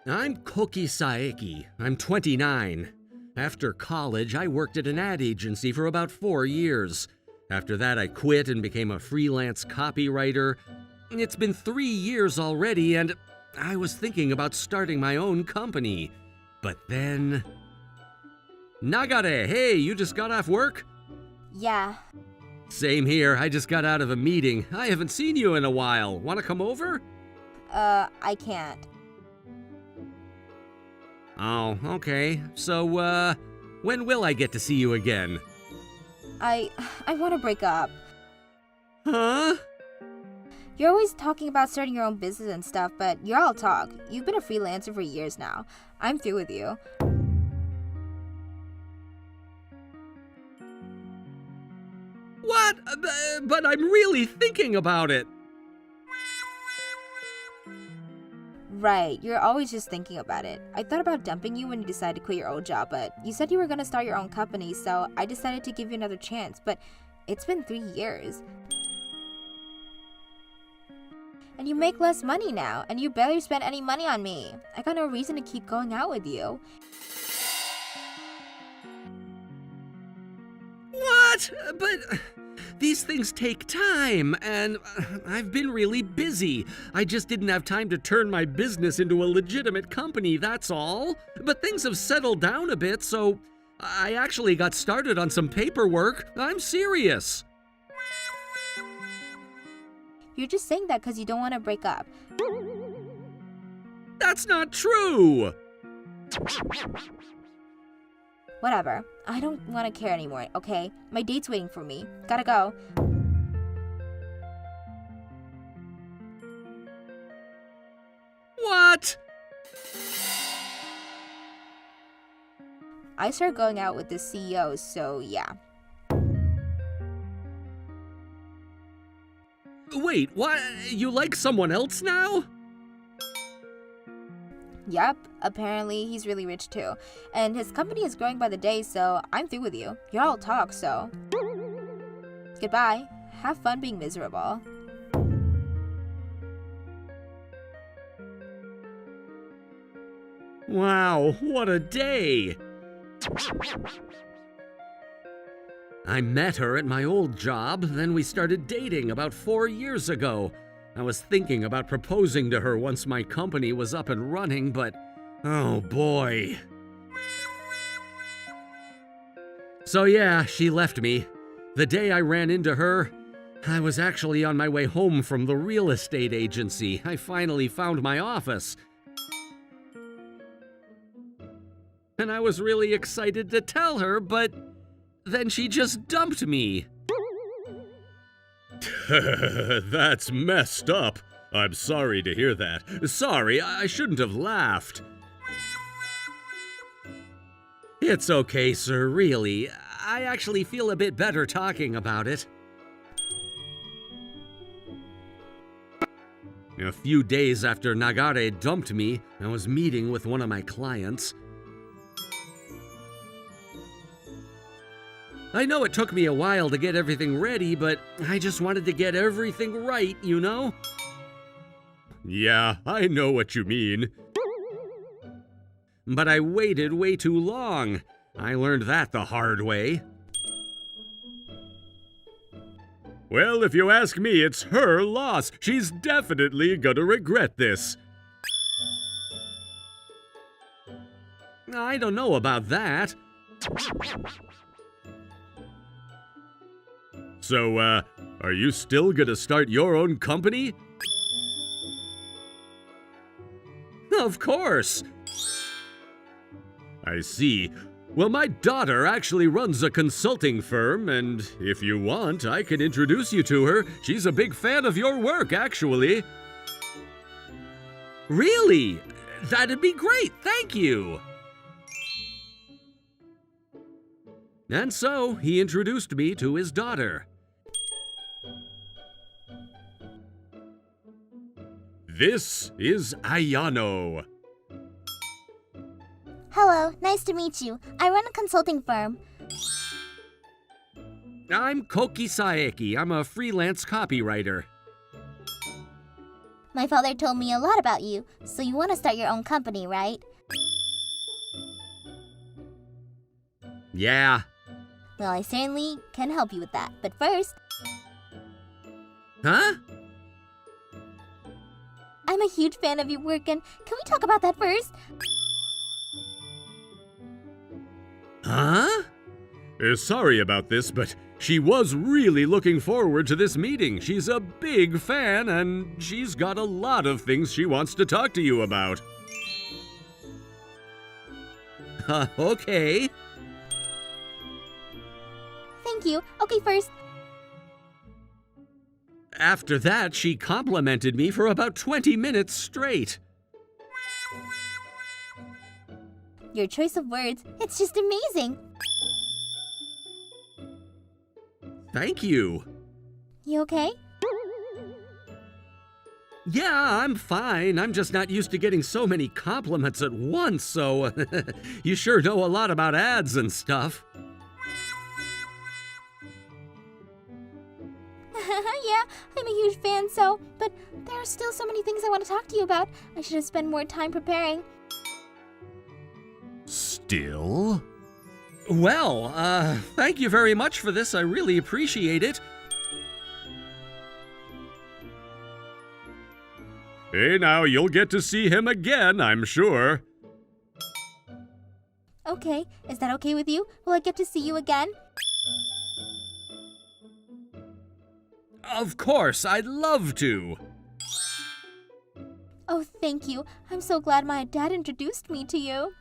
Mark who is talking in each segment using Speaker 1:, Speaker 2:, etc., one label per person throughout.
Speaker 1: I'm Koki. I'm 29. After college, I worked at an ad agency for about 4 years. After that, I quit and became a freelance copywriter. It's been 3 years already, and I was thinking about starting my own company. But then... Nagare, hey, you just got off work?
Speaker 2: Yeah.
Speaker 1: Same here, I just got out of a meeting. I haven't seen you in a while. Want to come over?
Speaker 2: I can't.
Speaker 1: Oh, okay. So, when will I get to see you again?
Speaker 2: I want to break up.
Speaker 1: Huh?
Speaker 2: You're always talking about starting your own business and stuff, but you're all talk. You've been a freelancer for years now. I'm through with you.
Speaker 1: What? But I'm really thinking about it.
Speaker 2: Right, you're always just thinking about it. I thought about dumping you when you decided to quit your old job, but you said you were gonna start your own company, so I decided to give you another chance, but it's been 3 years. And you make less money now, and you barely spend any money on me. I got no reason to keep going out with you.
Speaker 1: What? But these things take time, and I've been really busy. I just didn't have time to turn my business into a legitimate company, that's all. But things have settled down a bit, so I actually got started on some paperwork. I'm serious.
Speaker 2: You're just saying that because you don't want to break up.
Speaker 1: That's not true!
Speaker 2: Whatever. I don't want to care anymore, okay? My date's waiting for me. Gotta go.
Speaker 1: What?
Speaker 2: I started going out with the CEO, so yeah.
Speaker 1: Wait, what? You like someone else now?
Speaker 2: Yup, apparently he's really rich too. And his company is growing by the day, so I'm through with you. You're all talk, so... Goodbye. Have fun being miserable.
Speaker 1: Wow, what a day! I met her at my old job, then we started dating about 4 years ago. I was thinking about proposing to her once my company was up and running, but oh boy. So yeah, she left me. The day I ran into her, I was actually on my way home from the real estate agency. I finally found my office. And I was really excited to tell her, but then she just dumped me. That's messed up. I'm sorry to hear that. Sorry, I shouldn't have laughed. It's okay, sir, really. I actually feel a bit better talking about it. A few days after Nagare dumped me, I was meeting with one of my clients. I know it took me a while to get everything ready, but I just wanted to get everything right, you know? Yeah, I know what you mean. But I waited way too long. I learned that the hard way. Well, if you ask me, it's her loss. She's definitely gonna regret this. I don't know about that. So, are you still gonna start your own company? Of course! I see. Well, my daughter actually runs a consulting firm, and if you want, I can introduce you to her. She's a big fan of your work, actually. Really? That'd be great, thank you! And so, he introduced me to his daughter. This is Ayano.
Speaker 3: Hello, nice to meet you. I run a consulting firm.
Speaker 1: I'm Koki Saeki. I'm a freelance copywriter.
Speaker 3: My father told me a lot about you, so you want to start your own company, right?
Speaker 1: Yeah.
Speaker 3: Well, I certainly can help you with that. But first,
Speaker 1: Huh?
Speaker 3: I'm a huge fan of your work, and can we talk about that first?
Speaker 1: Huh? Sorry about this, but she was really looking forward to this meeting. She's a big fan, and she's got a lot of things she wants to talk to you about. Okay.
Speaker 3: Thank you. Okay, first,
Speaker 1: After that, she complimented me for about 20 minutes straight.
Speaker 3: your choice of words, it's just amazing.
Speaker 1: Thank you.
Speaker 3: You okay?
Speaker 1: Yeah, I'm fine. I'm just not used to getting so many compliments at once, so you sure know a lot about ads and stuff.
Speaker 3: Yeah, I'm a huge fan, but there are still so many things I want to talk to you about. I should have spent more time preparing.
Speaker 1: Still? Well, thank you very much for this. I really appreciate it. Hey, now, you'll get to see him again, I'm sure.
Speaker 3: Okay, is that okay with you? Will I get to see you again?
Speaker 1: Of course, I'd love to.
Speaker 3: Oh, thank you. I'm so glad my dad introduced me to you.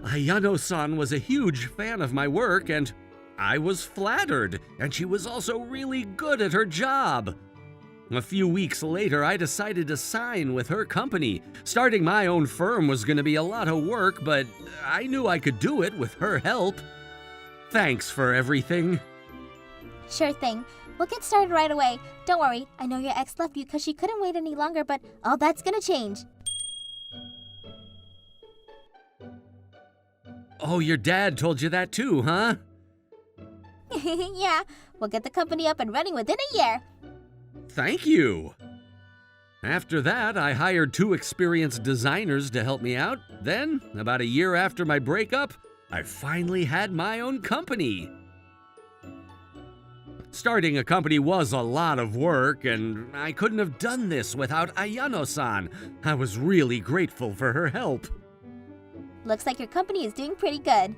Speaker 1: Ayano-san was a huge fan of my work, and I was flattered, and she was also really good at her job. A few weeks later, I decided to sign with her company. Starting my own firm was going to be a lot of work, but I knew I could do it with her help. Thanks for everything.
Speaker 3: Sure thing. We'll get started right away. Don't worry, I know your ex left you because she couldn't wait any longer, but all that's gonna change.
Speaker 1: Oh, your dad told you that too, huh?
Speaker 3: Yeah, we'll get the company up and running within a year.
Speaker 1: Thank you. After that, I hired 2 experienced designers to help me out. Then, about a year after my breakup, I finally had my own company. Starting a company was a lot of work, and I couldn't have done this without Ayano-san. I was really grateful for her help.
Speaker 3: Looks like your company is doing pretty good.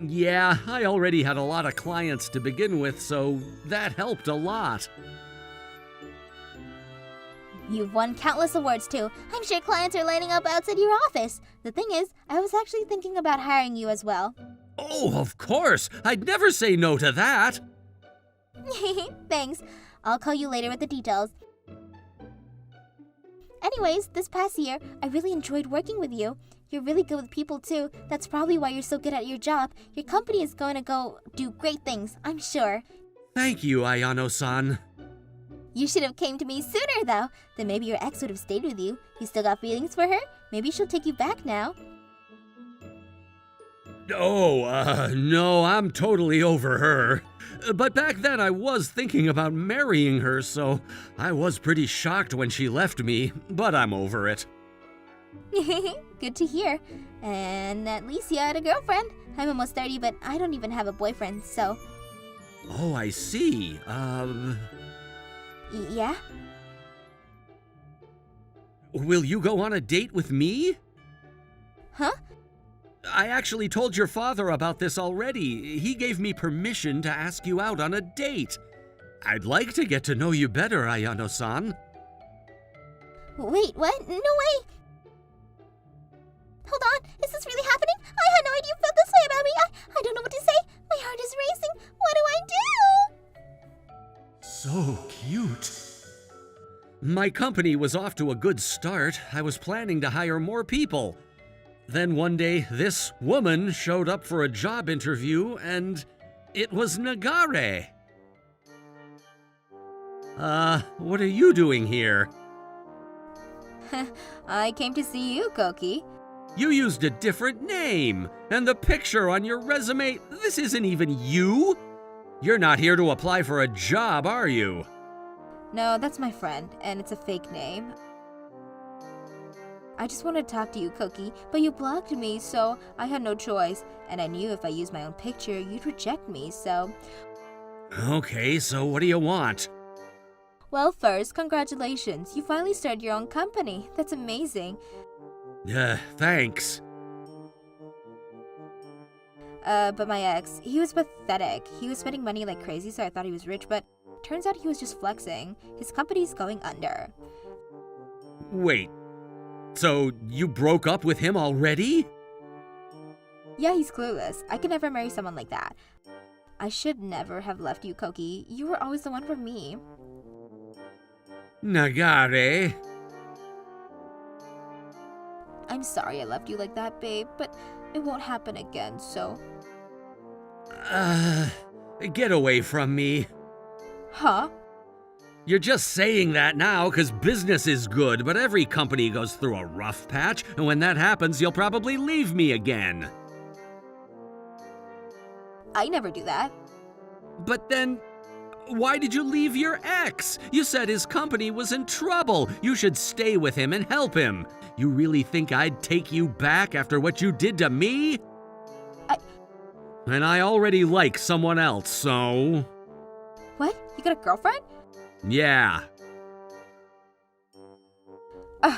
Speaker 1: Yeah, I already had a lot of clients to begin with, so that helped a lot.
Speaker 3: You've won countless awards too. I'm sure clients are lining up outside your office. The thing is, I was actually thinking about hiring you as well.
Speaker 1: Oh, of course! I'd never say no to that!
Speaker 3: Thanks. I'll call you later with the details. Anyways, this past year, I really enjoyed working with you. You're really good with people too. That's probably why you're so good at your job. Your company is going to go do great things, I'm sure.
Speaker 1: Thank you, Ayano-san.
Speaker 3: You should have came to me sooner though. Then maybe your ex would have stayed with you. You still got feelings for her? Maybe she'll take you back now.
Speaker 1: Oh, no, I'm totally over her. But back then I was thinking about marrying her, so I was pretty shocked when she left me, but I'm over it.
Speaker 3: Good to hear. And at least you had a girlfriend. I'm almost 30, but I don't even have a boyfriend, so...
Speaker 1: Oh, I see.
Speaker 3: Yeah?
Speaker 1: Will you go on a date with me?
Speaker 3: Huh?
Speaker 1: I actually told your father about this already. He gave me permission to ask you out on a date. I'd like to get to know you better, Ayano-san.
Speaker 3: Wait, what? No way! Hold on, is this really happening? I had no idea you felt this way about me. I don't know what to say. My heart is racing. What do I do?
Speaker 1: So cute. My company was off to a good start. I was planning to hire more people. Then one day, this woman showed up for a job interview, and it was Nagare. What are you doing here?
Speaker 2: I came to see you, Koki.
Speaker 1: You used a different name, and the picture on your resume, this isn't even you. You're not here to apply for a job, are you?
Speaker 2: No, that's my friend, and it's a fake name. I just wanted to talk to you, Koki, but you blocked me, so I had no choice. And I knew if I used my own picture, you'd reject me, so...
Speaker 1: Okay, so what do you want?
Speaker 2: Well, first, congratulations. You finally started your own company. That's amazing.
Speaker 1: Thanks.
Speaker 2: But my ex, he was pathetic. He was spending money like crazy, so I thought he was rich, but turns out he was just flexing. His company's going under.
Speaker 1: Wait, so you broke up with him already?
Speaker 2: Yeah, he's clueless. I could never marry someone like that. I should never have left you, Koki. You were always the one for me.
Speaker 1: Nagare.
Speaker 2: I'm sorry I left you like that, babe, but it won't happen again, so...
Speaker 1: Get away from me.
Speaker 2: Huh?
Speaker 1: You're just saying that now because business is good, but every company goes through a rough patch, and when that happens, you'll probably leave me again.
Speaker 2: I never do that.
Speaker 1: But then, why did you leave your ex? You said his company was in trouble. You should stay with him and help him. You really think I'd take you back after what you did to me? And I already like someone else, so...
Speaker 2: What? You got a girlfriend?
Speaker 1: Yeah.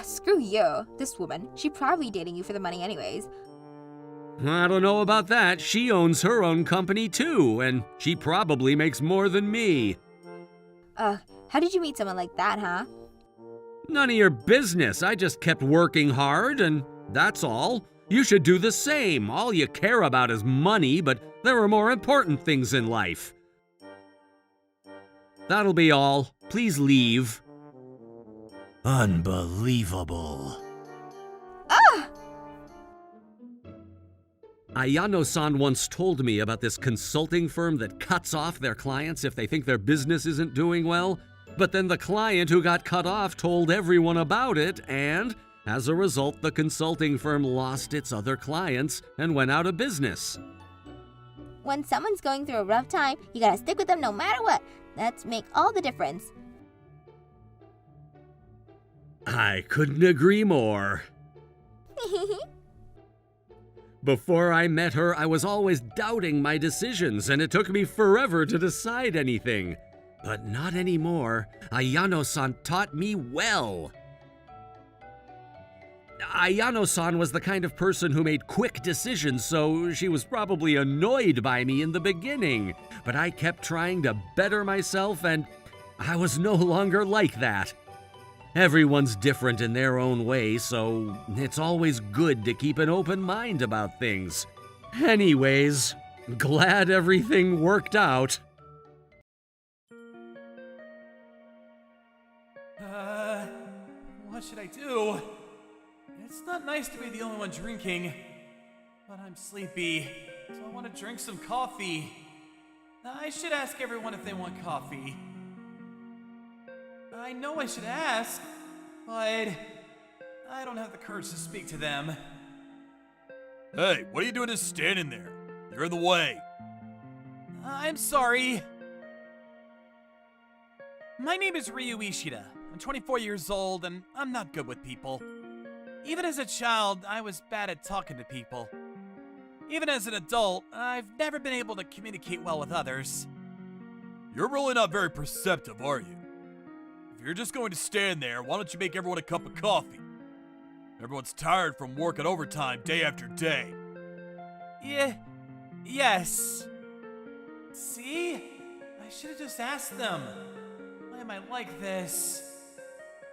Speaker 2: Screw you. This woman, she probably dating you for the money anyways.
Speaker 1: I don't know about that. She owns her own company too, and she probably makes more than me.
Speaker 2: How did you meet someone like that, huh?
Speaker 1: None of your business. I just kept working hard, and that's all. You should do the same. All you care about is money, but there are more important things in life. That'll be all. Please leave. Unbelievable. Ayano-san once told me about this consulting firm that cuts off their clients if they think their business isn't doing well. But then the client who got cut off told everyone about it, and as a result, the consulting firm lost its other clients and went out of business.
Speaker 3: When someone's going through a rough time, you gotta stick with them no matter what. That's make all the difference.
Speaker 1: I couldn't agree more. Before I met her, I was always doubting my decisions, and it took me forever to decide anything. But not anymore. Ayano-san taught me well. Ayano-san was the kind of person who made quick decisions, so she was probably annoyed by me in the beginning. But I kept trying to better myself, and I was no longer like that. Everyone's different in their own way, so it's always good to keep an open mind about things. Anyways, glad everything worked out.
Speaker 4: What should I do? It's not nice to be the only one drinking, but I'm sleepy, so I want to drink some coffee. I should ask everyone if they want coffee. I know I should ask, but I don't have the courage to speak to them.
Speaker 5: Hey, what are you doing just standing there? You're in the way.
Speaker 4: I'm sorry. My name is Ryu Ishida. I'm 24 years old, and I'm not good with people. Even as a child, I was bad at talking to people. Even as an adult, I've never been able to communicate well with others.
Speaker 5: You're really not very perceptive, are you? If you're just going to stand there, why don't you make everyone a cup of coffee? Everyone's tired from working overtime day after day.
Speaker 4: Yes. See? I should have just asked them. Why am I like this?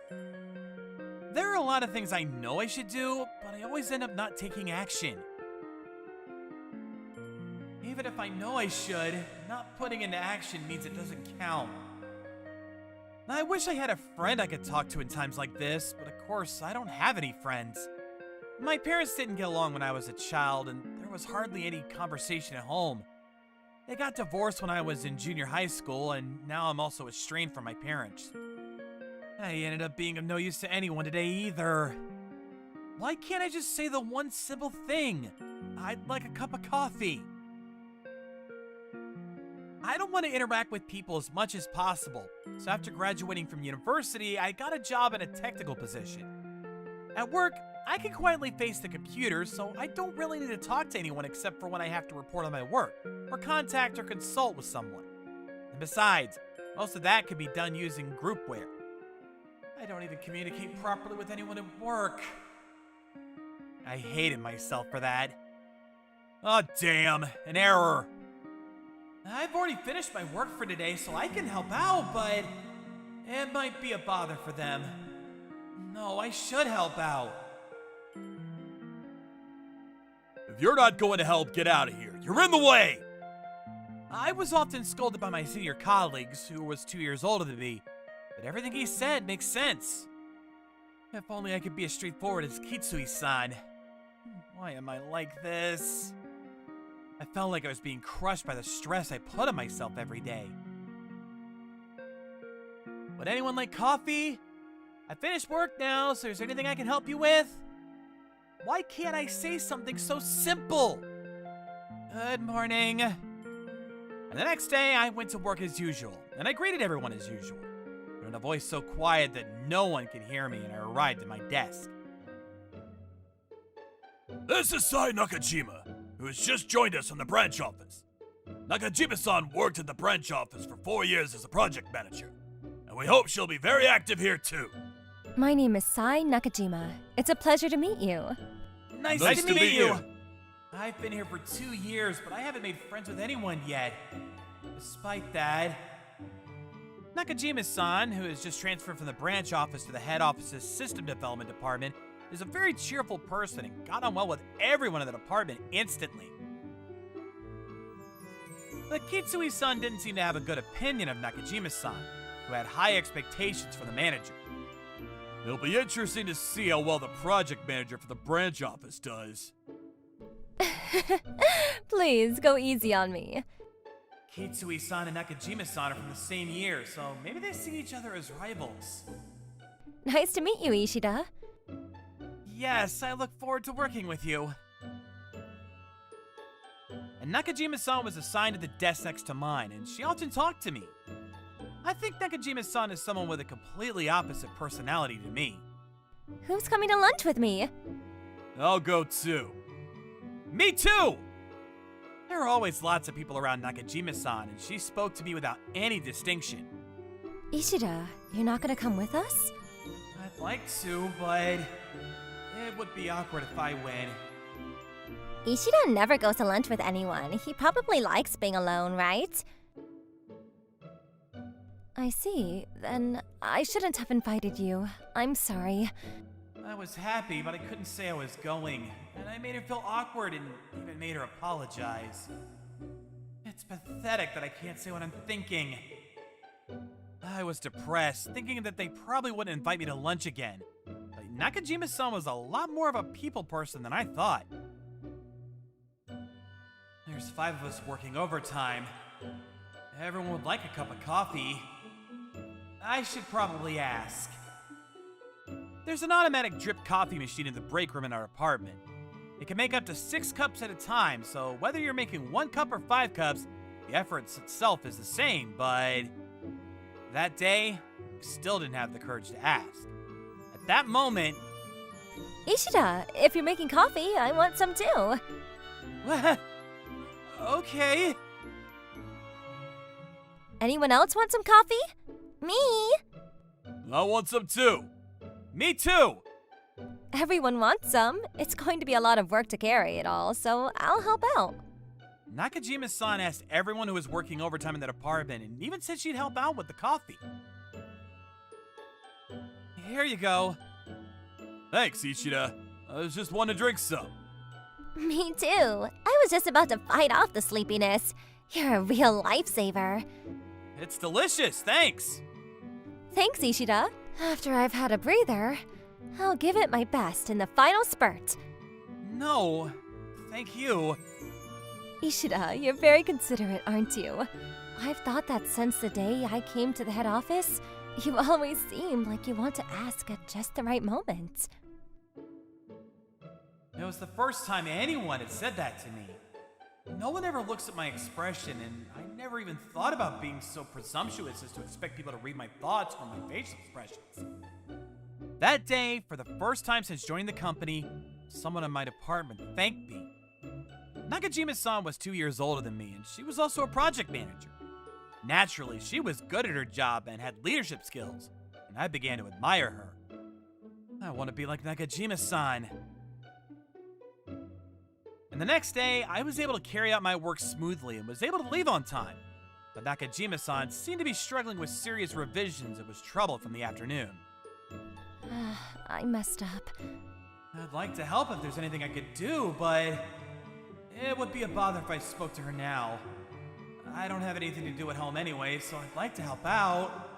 Speaker 4: There are a lot of things I know I should do, but I always end up not taking action. Even if I know I should, not putting into action means it doesn't count. I wish I had a friend I could talk to in times like this, but of course, I don't have any friends. My parents didn't get along when I was a child, and there was hardly any conversation at home. They got divorced when I was in junior high school, and now I'm also estranged from my parents. I ended up being of no use to anyone today either. Why can't I just say the one simple thing? I'd like a cup of coffee. I don't want to interact with people as much as possible, so after graduating from university, I got a job in a technical position. At work, I can quietly face the computer, so I don't really need to talk to anyone except for when I have to report on my work, or contact or consult with someone. And besides, most of that can be done using groupware. I don't even communicate properly with anyone at work. I hated myself for that. Oh damn, an error. I've already finished my work for today, so I can help out, but it might be a bother for them. No, I should help out.
Speaker 5: If you're not going to help, get out of here. You're in the way!
Speaker 4: I was often scolded by my senior colleagues, who was 2 years older than me, but everything he said makes sense. If only I could be as straightforward as Kitsui-san. Why am I like this? I felt like I was being crushed by the stress I put on myself every day. Would anyone like coffee? I finished work now, so is there anything I can help you with? Why can't I say something so simple? Good morning. And the next day, I went to work as usual, and I greeted everyone as usual, but in a voice so quiet that no one could hear me, and I arrived at my desk.
Speaker 5: This is Sai Nakajima, who has just joined us from the branch office. Nakajima-san worked at the branch office for 4 years as a project manager, and we hope she'll be very active here too.
Speaker 6: My name is Sai Nakajima. It's a pleasure to meet you.
Speaker 4: Nice to meet you. I've been here for 2 years, but I haven't made friends with anyone yet. Despite that, Nakajima-san, who has just transferred from the branch office to the head office's system development department, is a very cheerful person and got on well with everyone in the department instantly. But Kitsui-san didn't seem to have a good opinion of Nakajima-san, who had high expectations for the manager.
Speaker 5: It'll be interesting to see how well the project manager for the branch office does.
Speaker 6: Please, go easy on me.
Speaker 4: Kitsui-san and Nakajima-san are from the same year, so maybe they see each other as rivals.
Speaker 6: Nice to meet you, Ishida.
Speaker 4: Yes, I look forward to working with you. And Nakajima-san was assigned to the desk next to mine, and she often talked to me. I think Nakajima-san is someone with a completely opposite personality to me.
Speaker 6: Who's coming to lunch with me?
Speaker 5: I'll go too.
Speaker 4: Me too! There are always lots of people around Nakajima-san, and she spoke to me without any distinction.
Speaker 6: Ishida, you're not gonna come with us?
Speaker 4: I'd like to, but it would be awkward if I went.
Speaker 6: Ishida never goes to lunch with anyone. He probably likes being alone, right? I see. Then I shouldn't have invited you. I'm sorry.
Speaker 4: I was happy, but I couldn't say I was going, and I made her feel awkward and even made her apologize. It's pathetic that I can't say what I'm thinking. I was depressed, thinking that they probably wouldn't invite me to lunch again. But Nakajima-san was a lot more of a people person than I thought. There's 5 of us working overtime. Everyone would like a cup of coffee. I should probably ask. There's an automatic drip coffee machine in the break room in our apartment. It can make up to 6 cups at a time, so whether you're making 1 cup or 5 cups, the effort itself is the same, but that day, I still didn't have the courage to ask. At that moment...
Speaker 6: Ishida, if you're making coffee, I want some too.
Speaker 4: What? Okay.
Speaker 6: Anyone else want some coffee? Me?
Speaker 5: I want some too.
Speaker 4: Me too!
Speaker 6: Everyone wants some. It's going to be a lot of work to carry it all, so I'll help out.
Speaker 4: Nakajima-san asked everyone who was working overtime in the department and even said she'd help out with the coffee. Here you go.
Speaker 5: Thanks, Ishida. I was just wanting to drink some.
Speaker 3: Me too. I was just about to fight off the sleepiness. You're a real lifesaver.
Speaker 4: It's delicious, thanks.
Speaker 6: Thanks, Ishida. After I've had a breather, I'll give it my best in the final spurt.
Speaker 4: No, thank you.
Speaker 6: Ishida, you're very considerate, aren't you? I've thought that since the day I came to the head office, You always seem like you want to ask at just the right moment.
Speaker 4: It was the first time anyone had said that to me. No one ever looks at my expression, and I never even thought about being so presumptuous as to expect people to read my thoughts from my facial expressions. That day, for the first time since joining the company, someone in my department thanked me. Nakajima-san was 2 years older than me, and she was also a project manager. Naturally, she was good at her job and had leadership skills, and I began to admire her. I want to be like Nakajima-san. And the next day, I was able to carry out my work smoothly and was able to leave on time. But Nakajima-san seemed to be struggling with serious revisions and was troubled from the afternoon.
Speaker 6: I messed up.
Speaker 4: I'd like to help if there's anything I could do, but it would be a bother if I spoke to her now. I don't have anything to do at home anyway, so I'd like to help out.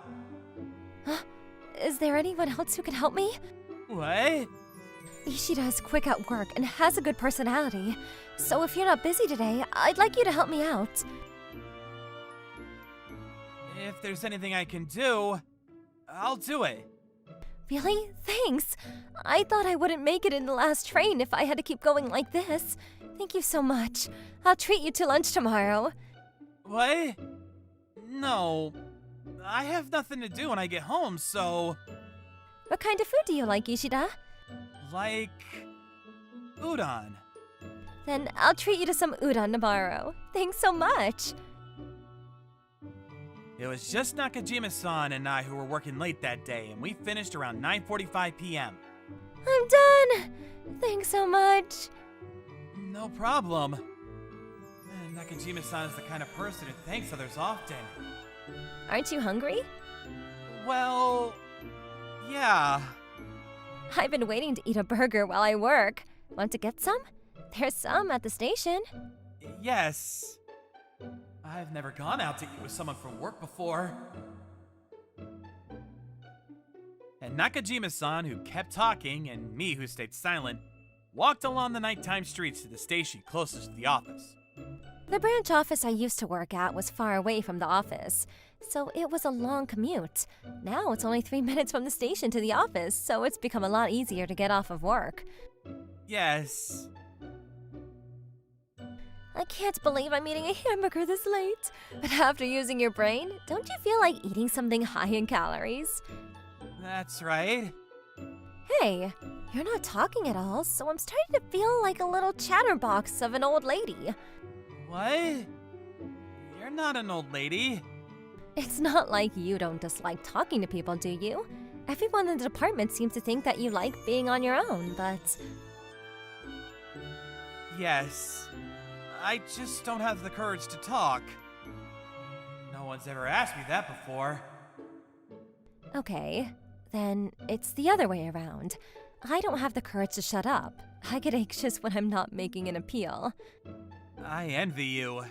Speaker 6: Is there anyone else who can help me?
Speaker 4: What?
Speaker 6: Ishida is quick at work and has a good personality, so if you're not busy today, I'd like you to help me out.
Speaker 4: If there's anything I can do, I'll do it.
Speaker 6: Really? Thanks. I thought I wouldn't make it in the last train if I had to keep going like this. Thank you so much. I'll treat you to lunch tomorrow.
Speaker 4: What? No. I have nothing to do when I get home, so...
Speaker 6: What kind of food do you like, Ishida?
Speaker 4: Like... udon.
Speaker 6: Then I'll treat you to some udon tomorrow. Thanks so much.
Speaker 4: It was just Nakajima-san and I who were working late that day, and we finished around 9:45 p.m.
Speaker 6: I'm done! Thanks so much.
Speaker 4: No problem. And Nakajima-san is the kind of person who thanks others often.
Speaker 6: Aren't you hungry?
Speaker 4: Well... yeah.
Speaker 6: I've been waiting to eat a burger while I work. Want to get some? There's some at the station.
Speaker 4: Yes. I've never gone out to eat with someone from work before. And Nakajima-san, who kept talking, and me, who stayed silent, walked along the nighttime streets to the station closest to the office.
Speaker 6: The branch office I used to work at was far away from the office, so it was a long commute. Now it's only 3 minutes from the station to the office, so it's become a lot easier to get off of work.
Speaker 4: Yes.
Speaker 6: I can't believe I'm eating a hamburger this late. But after using your brain, don't you feel like eating something high in calories?
Speaker 4: That's right.
Speaker 6: Hey, you're not talking at all, so I'm starting to feel like a little chatterbox of an old lady.
Speaker 4: What? You're not an old lady.
Speaker 6: It's not like you don't dislike talking to people, do you? Everyone in the department seems to think that you like being on your own, but...
Speaker 4: Yes. I just don't have the courage to talk. No one's ever asked me that before.
Speaker 6: Okay, then it's the other way around. I don't have the courage to shut up. I get anxious when I'm not making an appeal.
Speaker 4: I envy you.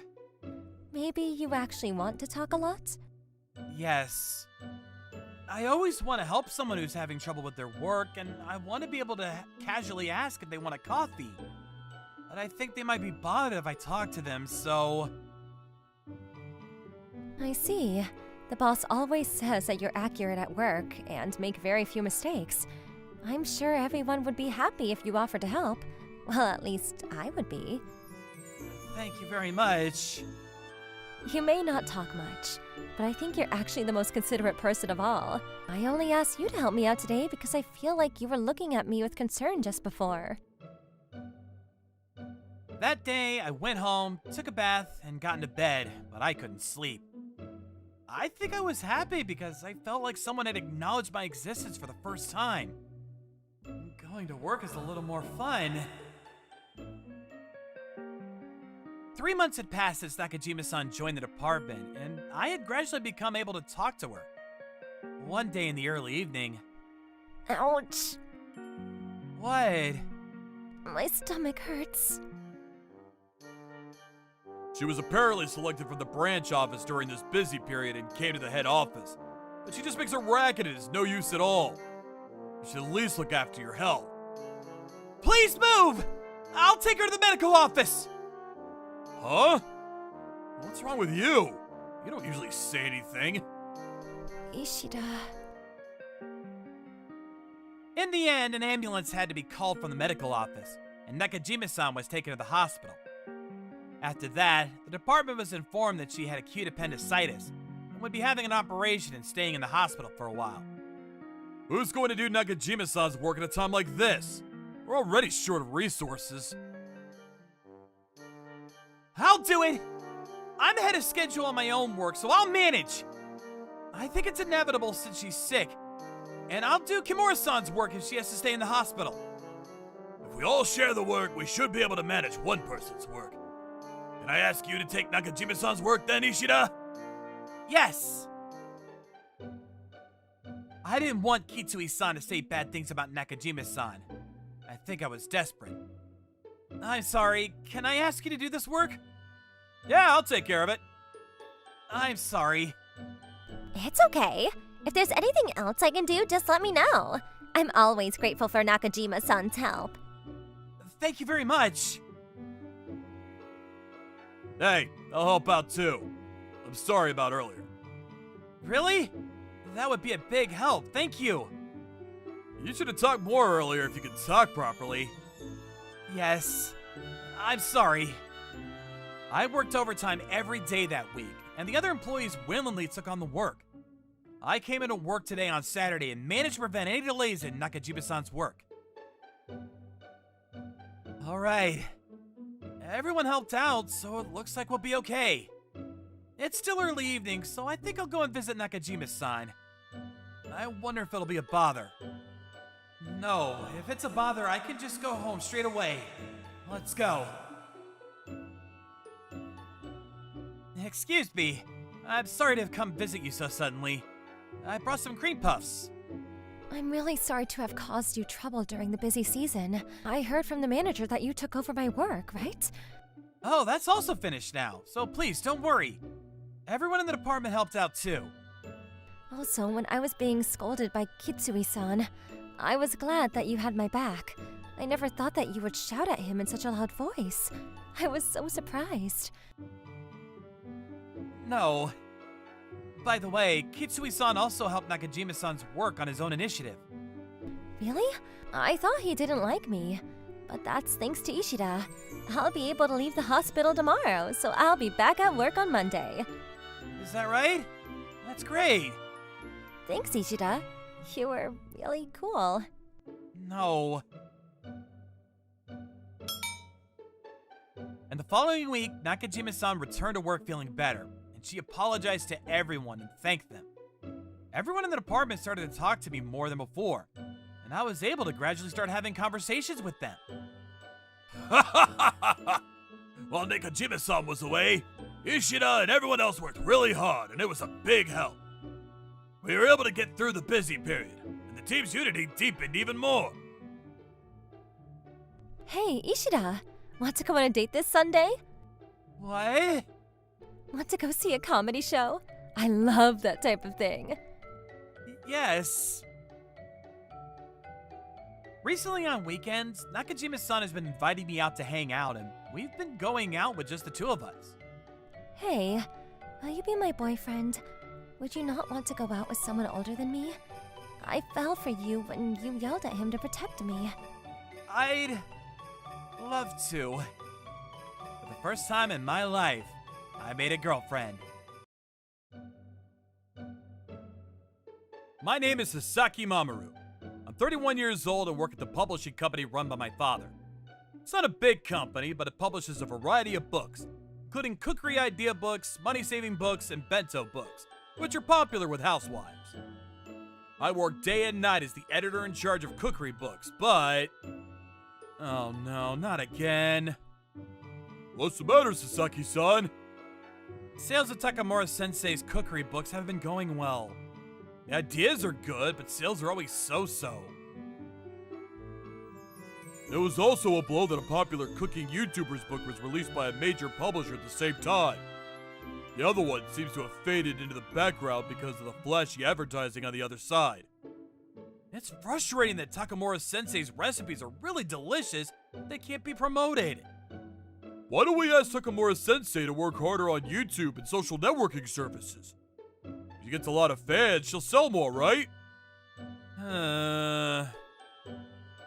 Speaker 6: Maybe you actually want to talk a lot?
Speaker 4: Yes. I always want to help someone who's having trouble with their work, and I want to be able to casually ask if they want a coffee. But I think they might be bothered if I talk to them, so...
Speaker 6: I see. The boss always says that you're accurate at work and make very few mistakes. I'm sure everyone would be happy if you offered to help. Well, at least I would be.
Speaker 4: Thank you very much.
Speaker 6: You may not talk much, but I think you're actually the most considerate person of all. I only asked you to help me out today because I feel like you were looking at me with concern just before.
Speaker 4: That day, I went home, took a bath, and got into bed, but I couldn't sleep. I think I was happy because I felt like someone had acknowledged my existence for the first time. Going to work is a little more fun. 3 months had passed since Nakajima-san joined the department, and I had gradually become able to talk to her. One day in the early evening...
Speaker 6: Ouch!
Speaker 4: What?
Speaker 6: My stomach hurts.
Speaker 5: She was apparently selected from the branch office during this busy period and came to the head office. But she just makes a racket and is no use at all. You should at least look after your health.
Speaker 4: Please move! I'll take her to the medical office!
Speaker 5: Huh? What's wrong with you? You don't usually say anything.
Speaker 6: Ishida.
Speaker 4: In the end, an ambulance had to be called from the medical office, and Nakajima-san was taken to the hospital. After that, the department was informed that she had acute appendicitis and would be having an operation and staying in the hospital for a while.
Speaker 5: Who's going to do Nakajima-san's work at a time like this? We're already short of resources.
Speaker 4: I'll do it! I'm ahead of schedule on my own work, so I'll manage! I think it's inevitable since she's sick, and I'll do Kimura-san's work if she has to stay in the hospital.
Speaker 5: If we all share the work, we should be able to manage one person's work. Can I ask you to take Nakajima-san's work then, Ishida?
Speaker 4: Yes! I didn't want Kitsui-san to say bad things about Nakajima-san. I think I was desperate. I'm sorry, can I ask you to do this work?
Speaker 5: Yeah, I'll take care of it.
Speaker 4: I'm sorry.
Speaker 6: It's okay. If there's anything else I can do, just let me know. I'm always grateful for Nakajima-san's help.
Speaker 4: Thank you very much.
Speaker 5: Hey, I'll help out too. I'm sorry about earlier.
Speaker 4: Really? That would be a big help, thank you.
Speaker 5: You should have talked more earlier if you could talk properly.
Speaker 4: Yes, I'm sorry. I worked overtime every day that week, and the other employees willingly took on the work. I came into work today on Saturday and managed to prevent any delays in Nakajima-san's work. Alright. Everyone helped out, so it looks like we'll be okay. It's still early evening, so I think I'll go and visit Nakajima-san. I wonder if it'll be a bother. No, if it's a bother, I can just go home straight away. Let's go. Excuse me. I'm sorry to have come visit you so suddenly. I brought some cream puffs.
Speaker 6: I'm really sorry to have caused you trouble during the busy season. I heard from the manager that you took over my work, right?
Speaker 4: Oh, that's also finished now, so please don't worry. Everyone in the department helped out too.
Speaker 6: Also, when I was being scolded by Kitsui-san, I was glad that you had my back. I never thought that you would shout at him in such a loud voice. I was so surprised.
Speaker 4: No. By the way, Kitsui-san also helped Nakajima-san's work on his own initiative.
Speaker 6: Really? I thought he didn't like me. But that's thanks to Ishida. I'll be able to leave the hospital tomorrow, so I'll be back at work on Monday.
Speaker 4: Is that right? That's great.
Speaker 6: Thanks, Ishida. You were really cool.
Speaker 4: No. And the following week, Nakajima-san returned to work feeling better, and she apologized to everyone and thanked them. Everyone in the department started to talk to me more than before, and I was able to gradually start having conversations with them.
Speaker 5: While Nakajima-san was away, Ishida and everyone else worked really hard, and it was a big help. We were able to get through the busy period, and the team's unity deepened even more.
Speaker 6: Hey, Ishida. Want to go on a date this Sunday?
Speaker 4: What?
Speaker 6: Want to go see a comedy show? I love that type of thing.
Speaker 4: Yes. Recently on weekends, Nakajima-san has been inviting me out to hang out, and we've been going out with just the two of us.
Speaker 6: Hey, will you be my boyfriend? Would you not want to go out with someone older than me? I fell for you when you yelled at him to protect me.
Speaker 4: I'd love to. For the first time in my life, I made a girlfriend.
Speaker 5: My name is Sasaki Mamoru. I'm 31 years old and work at the publishing company run by my father. It's not a big company, but it publishes a variety of books, including cookery idea books, money-saving books, and bento books, which are popular with housewives. I work day and night as the editor in charge of cookery books, but... Oh no, not again. What's the matter, Sasaki-san?
Speaker 4: Sales of Takamura-sensei's cookery books haven't been going well. The ideas are good, but sales are always so-so.
Speaker 5: It was also a blow that a popular cooking YouTuber's book was released by a major publisher at the same time. The other one seems to have faded into the background because of the flashy advertising on the other side.
Speaker 4: It's frustrating that Takamura-sensei's recipes are really delicious, but they can't be promoted.
Speaker 5: Why don't we ask Takamura-sensei to work harder on YouTube and social networking services? she gets a lot of fans, she'll sell more, right?
Speaker 4: Well,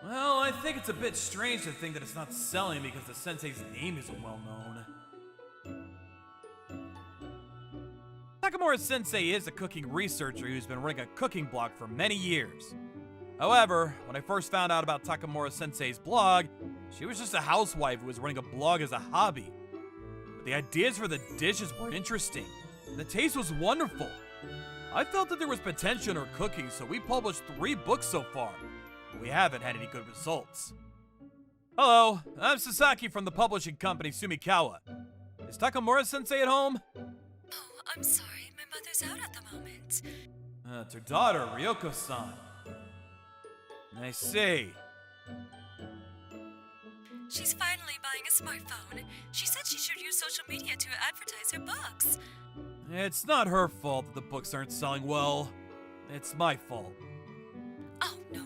Speaker 4: I think it's a bit strange to think that it's not selling because the sensei's name isn't well known.
Speaker 5: Takamura Sensei is a cooking researcher who's been running a cooking blog for many years. However, when I first found out about Takamura Sensei's blog, she was just a housewife who was running a blog as a hobby. But the ideas for the dishes were interesting, and the taste was wonderful. I felt that there was potential in her cooking, so we published 3 books so far. But we haven't had any good results. Hello, I'm Sasaki from the publishing company Sumikawa. Is Takamura Sensei at home?
Speaker 6: Oh, I'm sorry. My mother's out at the moment.
Speaker 4: It's her daughter, Ryoko-san.
Speaker 5: I see.
Speaker 6: She's finally buying a smartphone. She said she should use social media to advertise her books.
Speaker 5: It's not her fault that the books aren't selling well. It's my fault.
Speaker 6: Oh, no.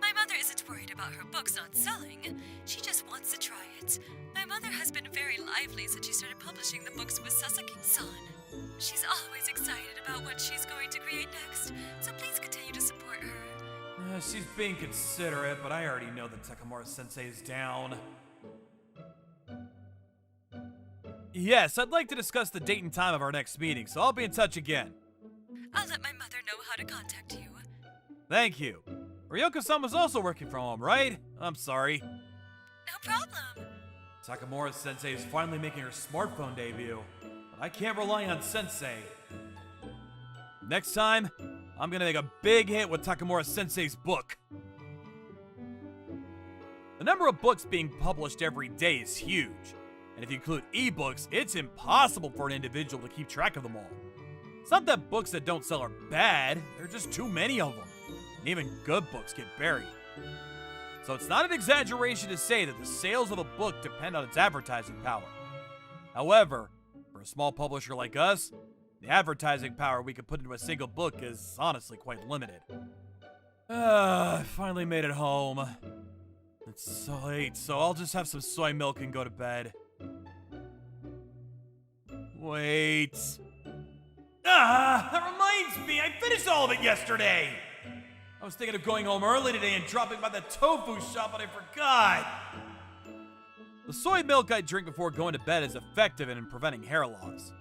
Speaker 6: My mother isn't worried about her books not selling. She just wants to try it. My mother has been very lively since she started publishing the books with Sasaki-san. She's always excited about what she's going to create next, so please continue to support her.
Speaker 4: She's being considerate, but I already know that Takamura Sensei is down.
Speaker 5: Yes, I'd like to discuss the date and time of our next meeting, so I'll be in touch again.
Speaker 6: I'll let my mother know how to contact you.
Speaker 5: Thank you. Ryoko-san was also working from home, right? I'm sorry.
Speaker 6: No problem.
Speaker 4: Takamura Sensei is finally making her smartphone debut, but I can't rely on Sensei.
Speaker 5: Next time, I'm gonna make a big hit with Takamura Sensei's book. The number of books being published every day is huge, and if you include ebooks, it's impossible for an individual to keep track of them all. It's not that books that don't sell are bad, there are just too many of them, and even good books get buried. So it's not an exaggeration to say that the sales of a book depend on its advertising power. However, for a small publisher like us, the advertising power we can put into a single book is honestly quite limited. I finally made it home. It's so late, so I'll just have some soy milk and go to bed. Wait.
Speaker 4: That reminds me, I finished all of it yesterday! I was thinking of going home early today and dropping by the tofu shop, but I forgot!
Speaker 5: The soy milk I drink before going to bed is effective in preventing hair loss.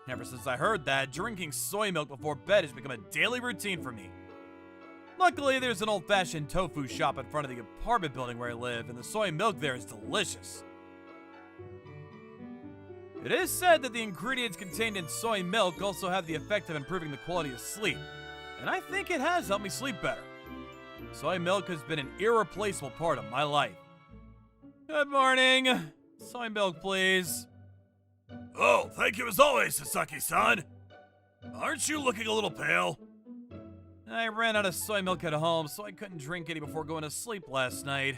Speaker 5: Ever since I heard that, drinking soy milk before bed has become a daily routine for me. Luckily, there's an old-fashioned tofu shop in front of the apartment building where I live, and the soy milk there is delicious. It is said that the ingredients contained in soy milk also have the effect of improving the quality of sleep, and I think it has helped me sleep better. Soy milk has been an irreplaceable part of my life. Good morning. Soy milk, please.
Speaker 7: Oh, thank you as always, Sasaki-san. Aren't you looking a little pale?
Speaker 5: I ran out of soy milk at home, so I couldn't drink any before going to sleep last night.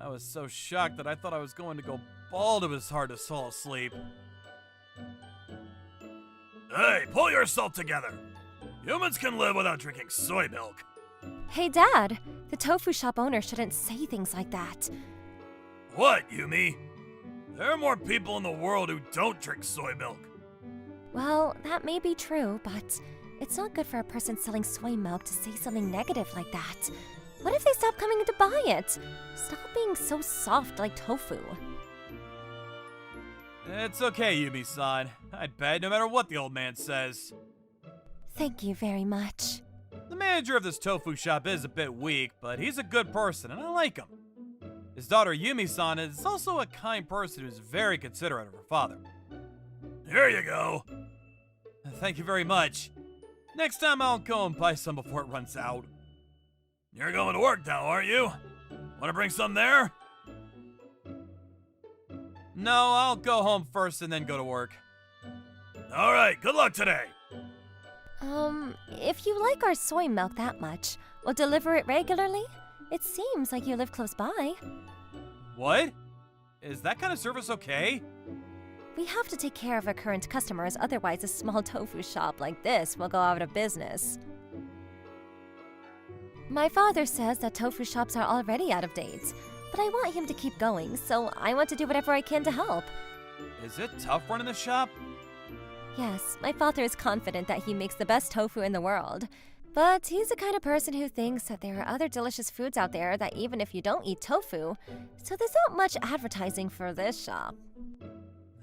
Speaker 5: I was so shocked that I thought I was going to go bald. It was hard to fall asleep.
Speaker 7: Hey, pull yourself together. Humans can live without drinking soy milk.
Speaker 6: Hey, Dad. The tofu shop owner shouldn't say things like that.
Speaker 7: What, Yumi? There are more people in the world who don't drink soy milk.
Speaker 6: Well, that may be true, but it's not good for a person selling soy milk to say something negative like that. What if they stop coming to buy it? Stop being so soft like tofu.
Speaker 5: It's okay, Yumi-san. I'd bet no matter what the old man says.
Speaker 6: Thank you very much.
Speaker 5: The manager of this tofu shop is a bit weak, but he's a good person, and I like him. His daughter Yumi-san is also a kind person who's very considerate of her father.
Speaker 7: Here you go.
Speaker 5: Thank you very much. Next time I'll go and buy some before it runs out.
Speaker 7: You're going to work now, aren't you? Want to bring some there?
Speaker 5: No, I'll go home first and then go to work.
Speaker 7: All right, good luck today.
Speaker 6: If you like our soy milk that much, we'll deliver it regularly. It seems like you live close by.
Speaker 5: What? Is that kind of service okay?
Speaker 6: We have to take care of our current customers, otherwise a small tofu shop like this will go out of business. My father says that tofu shops are already out of date, but I want him to keep going, so I want to do whatever I can to help.
Speaker 5: Is it tough running the shop?
Speaker 6: Yes, my father is confident that he makes the best tofu in the world. But he's the kind of person who thinks that there are other delicious foods out there that even if you don't eat tofu, so there's not much advertising for this shop.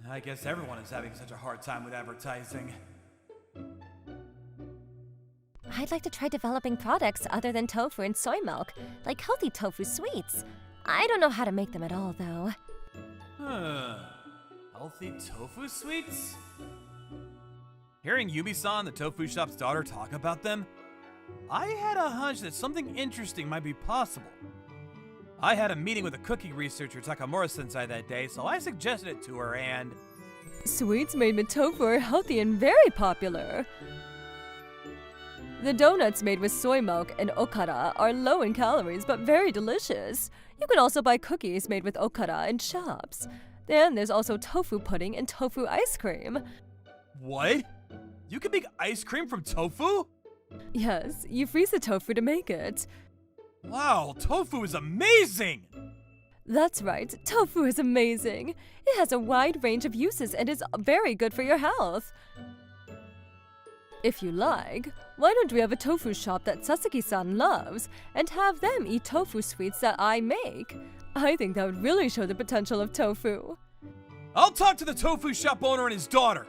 Speaker 4: I guess everyone is having such a hard time with advertising.
Speaker 6: I'd like to try developing products other than tofu and soy milk, like healthy tofu sweets. I don't know how to make them at all, though.
Speaker 4: Healthy tofu sweets? Hearing Yumi-san, the tofu shop's daughter, talk about them, I had a hunch that something interesting might be possible. I had a meeting with a cooking researcher, Takamura-sensei, that day, so I suggested it to her and...
Speaker 6: Sweets made with tofu are healthy and very popular. The donuts made with soy milk and okara are low in calories but very delicious. You can also buy cookies made with okara in shops. Then there's also tofu pudding and tofu ice cream.
Speaker 4: What? You can make ice cream from tofu?
Speaker 6: Yes, you freeze the tofu to make it.
Speaker 4: Wow, tofu is amazing!
Speaker 6: That's right, tofu is amazing. It has a wide range of uses and is very good for your health. If you like, why don't we have a tofu shop that Sasaki-san loves and have them eat tofu sweets that I make? I think that would really show the potential of tofu.
Speaker 4: I'll talk to the tofu shop owner and his daughter.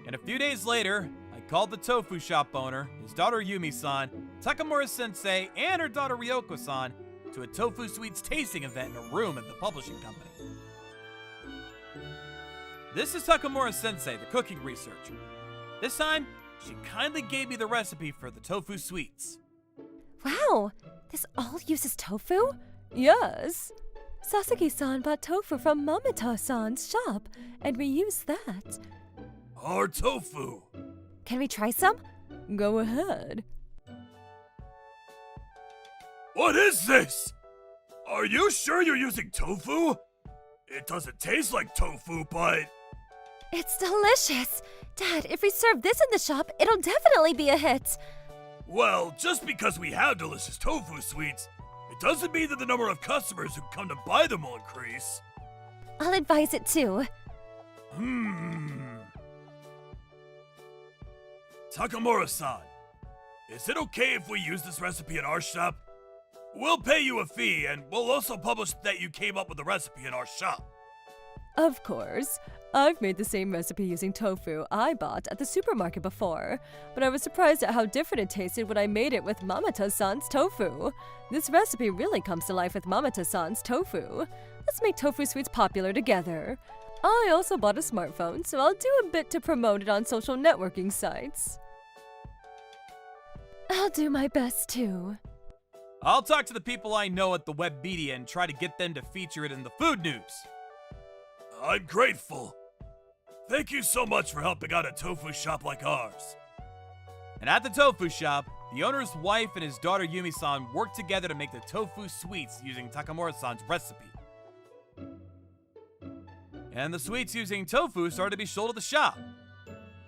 Speaker 4: And a few days later, I called the tofu shop owner, his daughter Yumi-san, Takamura-sensei, and her daughter Ryoko-san to a tofu sweets tasting event in a room at the publishing company. This is Takamura-sensei, the cooking researcher. This time, she kindly gave me the recipe for the tofu sweets.
Speaker 6: Wow, this all uses tofu? Yes. Sasaki-san bought tofu from Mamata-san's shop, and we used that.
Speaker 7: Our tofu.
Speaker 6: Can we try some? Go ahead.
Speaker 7: What is this? Are you sure you're using tofu? It doesn't taste like tofu, but...
Speaker 6: It's delicious! Dad, if we serve this in the shop, it'll definitely be a hit!
Speaker 7: Well, just because we have delicious tofu sweets, it doesn't mean that the number of customers who come to buy them will increase.
Speaker 6: I'll advise it too.
Speaker 7: Takamura-san, is it okay if we use this recipe in our shop? We'll pay you a fee, and we'll also publish that you came up with the recipe in our shop.
Speaker 6: Of course. I've made the same recipe using tofu I bought at the supermarket before, but I was surprised at how different it tasted when I made it with Mamata-san's tofu. This recipe really comes to life with Mamata-san's tofu. Let's make tofu sweets popular together. I also bought a smartphone, so I'll do a bit to promote it on social networking sites. I'll do my best too.
Speaker 4: I'll talk to the people I know at the web media and try to get them to feature it in the food news.
Speaker 7: I'm grateful. Thank you so much for helping out a tofu shop like ours.
Speaker 4: And at the tofu shop, the owner's wife and his daughter Yumi-san worked together to make the tofu sweets using Takamura-san's recipe. And the sweets using tofu started to be sold at the shop.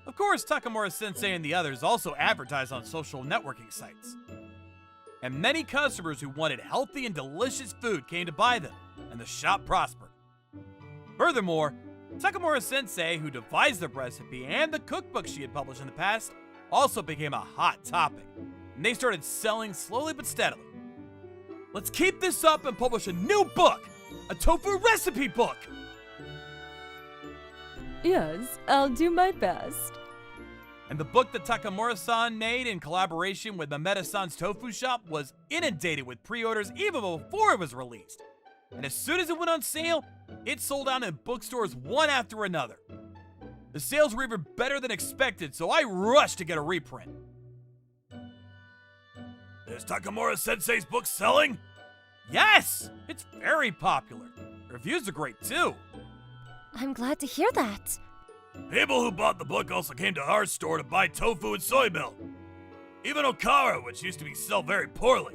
Speaker 4: Of course, Takamura-sensei and the others also advertised on social networking sites. And many customers who wanted healthy and delicious food came to buy them, and the shop prospered. Furthermore, Takamura-sensei, who devised the recipe and the cookbook she had published in the past, also became a hot topic, and they started selling slowly but steadily. Let's keep this up and publish a new book, a tofu recipe book!
Speaker 6: Yes, I'll do my best.
Speaker 4: And the book that Takamura-san made in collaboration with Mameta-san's tofu shop was inundated with pre-orders even before it was released. And as soon as it went on sale, it sold out in bookstores one after another. The sales were even better than expected, so I rushed to get a reprint.
Speaker 7: Is Takamura-sensei's book selling?
Speaker 4: Yes! It's very popular. Reviews are great too.
Speaker 6: I'm glad to hear that.
Speaker 7: People who bought the book also came to our store to buy tofu and soy milk. Even okara, which used to be sold very poorly.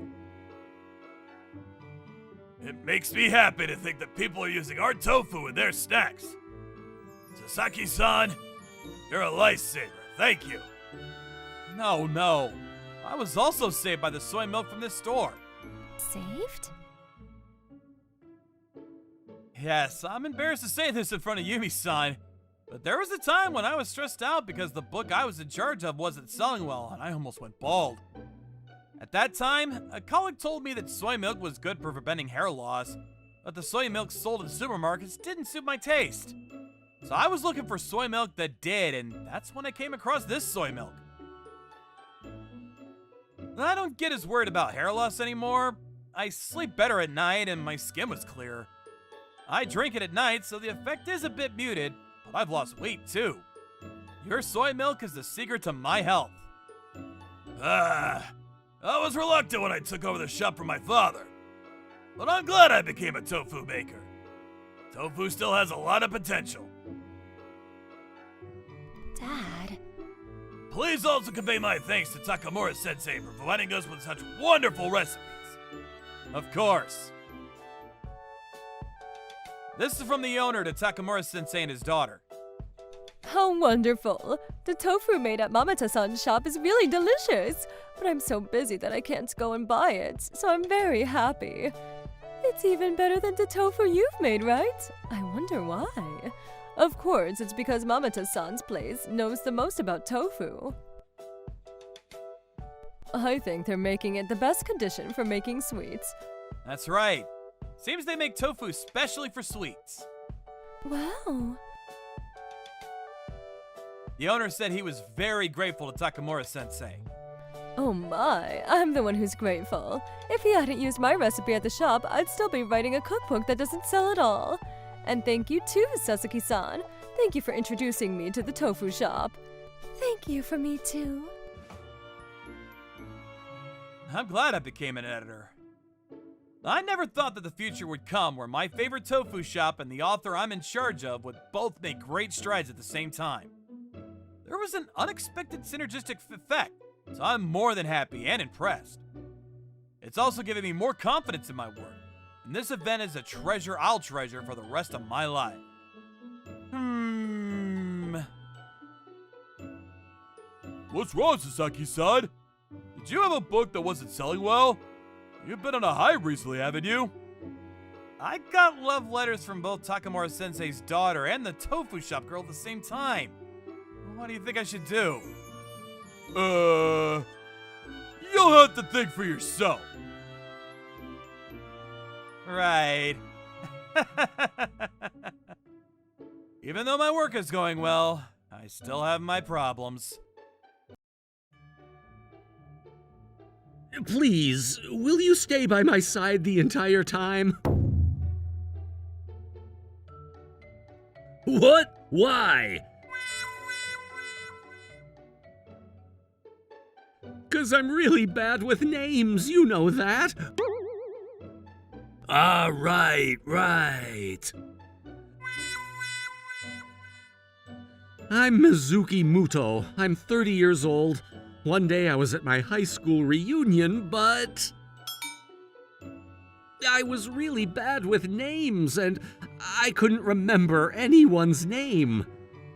Speaker 7: It makes me happy to think that people are using our tofu in their snacks. Sasaki-san, you're a lifesaver. Thank you.
Speaker 4: No. I was also saved by the soy milk from this store.
Speaker 6: Saved?
Speaker 4: Yes, I'm embarrassed to say this in front of Yumi-san,
Speaker 5: But there was a time when I was stressed out because the book I was in charge of wasn't selling well, and I almost went bald. At that time, a colleague told me that soy milk was good for preventing hair loss, but the soy milk sold in supermarkets didn't suit my taste. So I was looking for soy milk that did, and that's when I came across this soy milk. I don't get as worried about hair loss anymore. I sleep better at night, and my skin was clear. I drink it at night, so the effect is a bit muted, but I've lost weight too. Your soy milk is the secret to my health.
Speaker 7: I was reluctant when I took over the shop from my father, but I'm glad I became a tofu maker. Tofu still has a lot of potential.
Speaker 6: Dad,
Speaker 7: Please also convey my thanks to Takamura-sensei for providing us with such wonderful recipes.
Speaker 5: Of course. This is from the owner to Takamura-sensei and his daughter.
Speaker 6: how wonderful. The tofu made at Mamata-san's shop is really delicious, but I'm so busy that I can't go and buy it, so I'm very happy. It's even better than the tofu you've made, right? I wonder why. Of course, it's because Mamata-san's place knows the most about tofu. I think they're making it the best condition for making sweets.
Speaker 5: That's right. Seems they make tofu specially for sweets.
Speaker 6: Wow.
Speaker 5: The owner said he was very grateful to Takamura-sensei.
Speaker 6: Oh my, I'm the one who's grateful. If he hadn't used my recipe at the shop, I'd still be writing a cookbook that doesn't sell at all. And thank you too, Sasaki-san. Thank you for introducing me to the tofu shop. Thank you for me too.
Speaker 5: I'm glad I became an editor. I never thought that the future would come where my favorite tofu shop and the author I'm in charge of would both make great strides at the same time. There was an unexpected synergistic effect, so I'm more than happy and impressed. It's also given me more confidence in my work, and this event is a treasure I'll treasure for the rest of my life.
Speaker 7: What's wrong, Sasaki-san? Did you have a book that wasn't selling well? You've been on a high recently, haven't you?
Speaker 5: I got love letters from both Takamura-sensei's daughter and the tofu shop girl at the same time. What do you think I should do?
Speaker 7: You'll have to think for yourself.
Speaker 5: Right. Even though my work is going well, I still have my problems.
Speaker 1: Please, will you stay by my side the entire time? What? Why? 'Cause I'm really bad with names, you know that. Ah, right. I'm Mizuki Muto. I'm 30 years old. One day I was at my high school reunion, but I was really bad with names, and I couldn't remember anyone's name.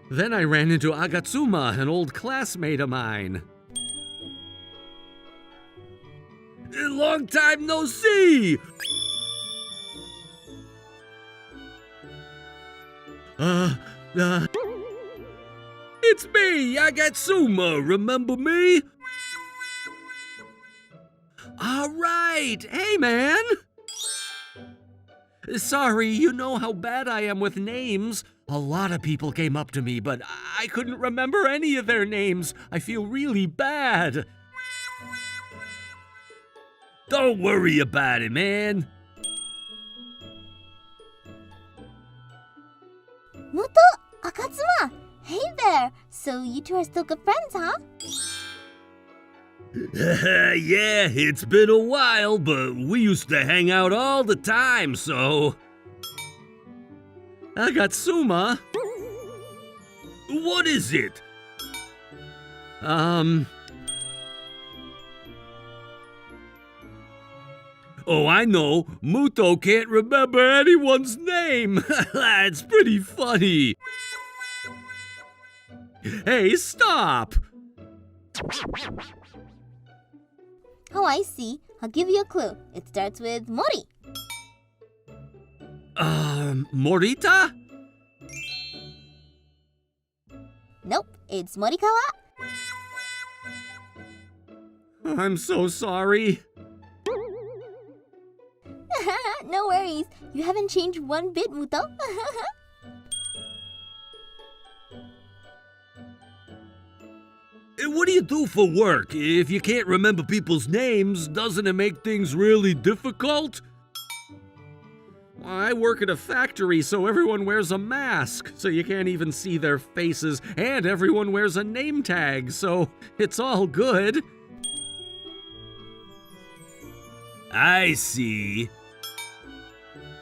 Speaker 1: Then I ran into Agatsuma, an old classmate of mine. Long time no see! It's me, Agatsuma, remember me? Alright, hey man! Sorry, you know how bad I am with names. A lot of people came up to me, but I couldn't remember any of their names. I feel really bad. Don't worry about it, man.
Speaker 3: Muto, Akatsuma! Hey there! So you two are still good friends, huh?
Speaker 1: Yeah, it's been a while, but we used to hang out all the time, so... Agatsuma? What is it? Oh, I know. Muto can't remember anyone's name. It's pretty funny. Hey, stop!
Speaker 3: Oh, I see. I'll give you a clue. It starts with Mori.
Speaker 1: Morita?
Speaker 3: Nope, it's Morikawa.
Speaker 1: I'm so sorry.
Speaker 3: No worries. You haven't changed one bit, Muto.
Speaker 1: What do you do for work? If you can't remember people's names, doesn't it make things really difficult? I work at a factory, so everyone wears a mask, so you can't even see their faces, and everyone wears a name tag, so it's all good. I see.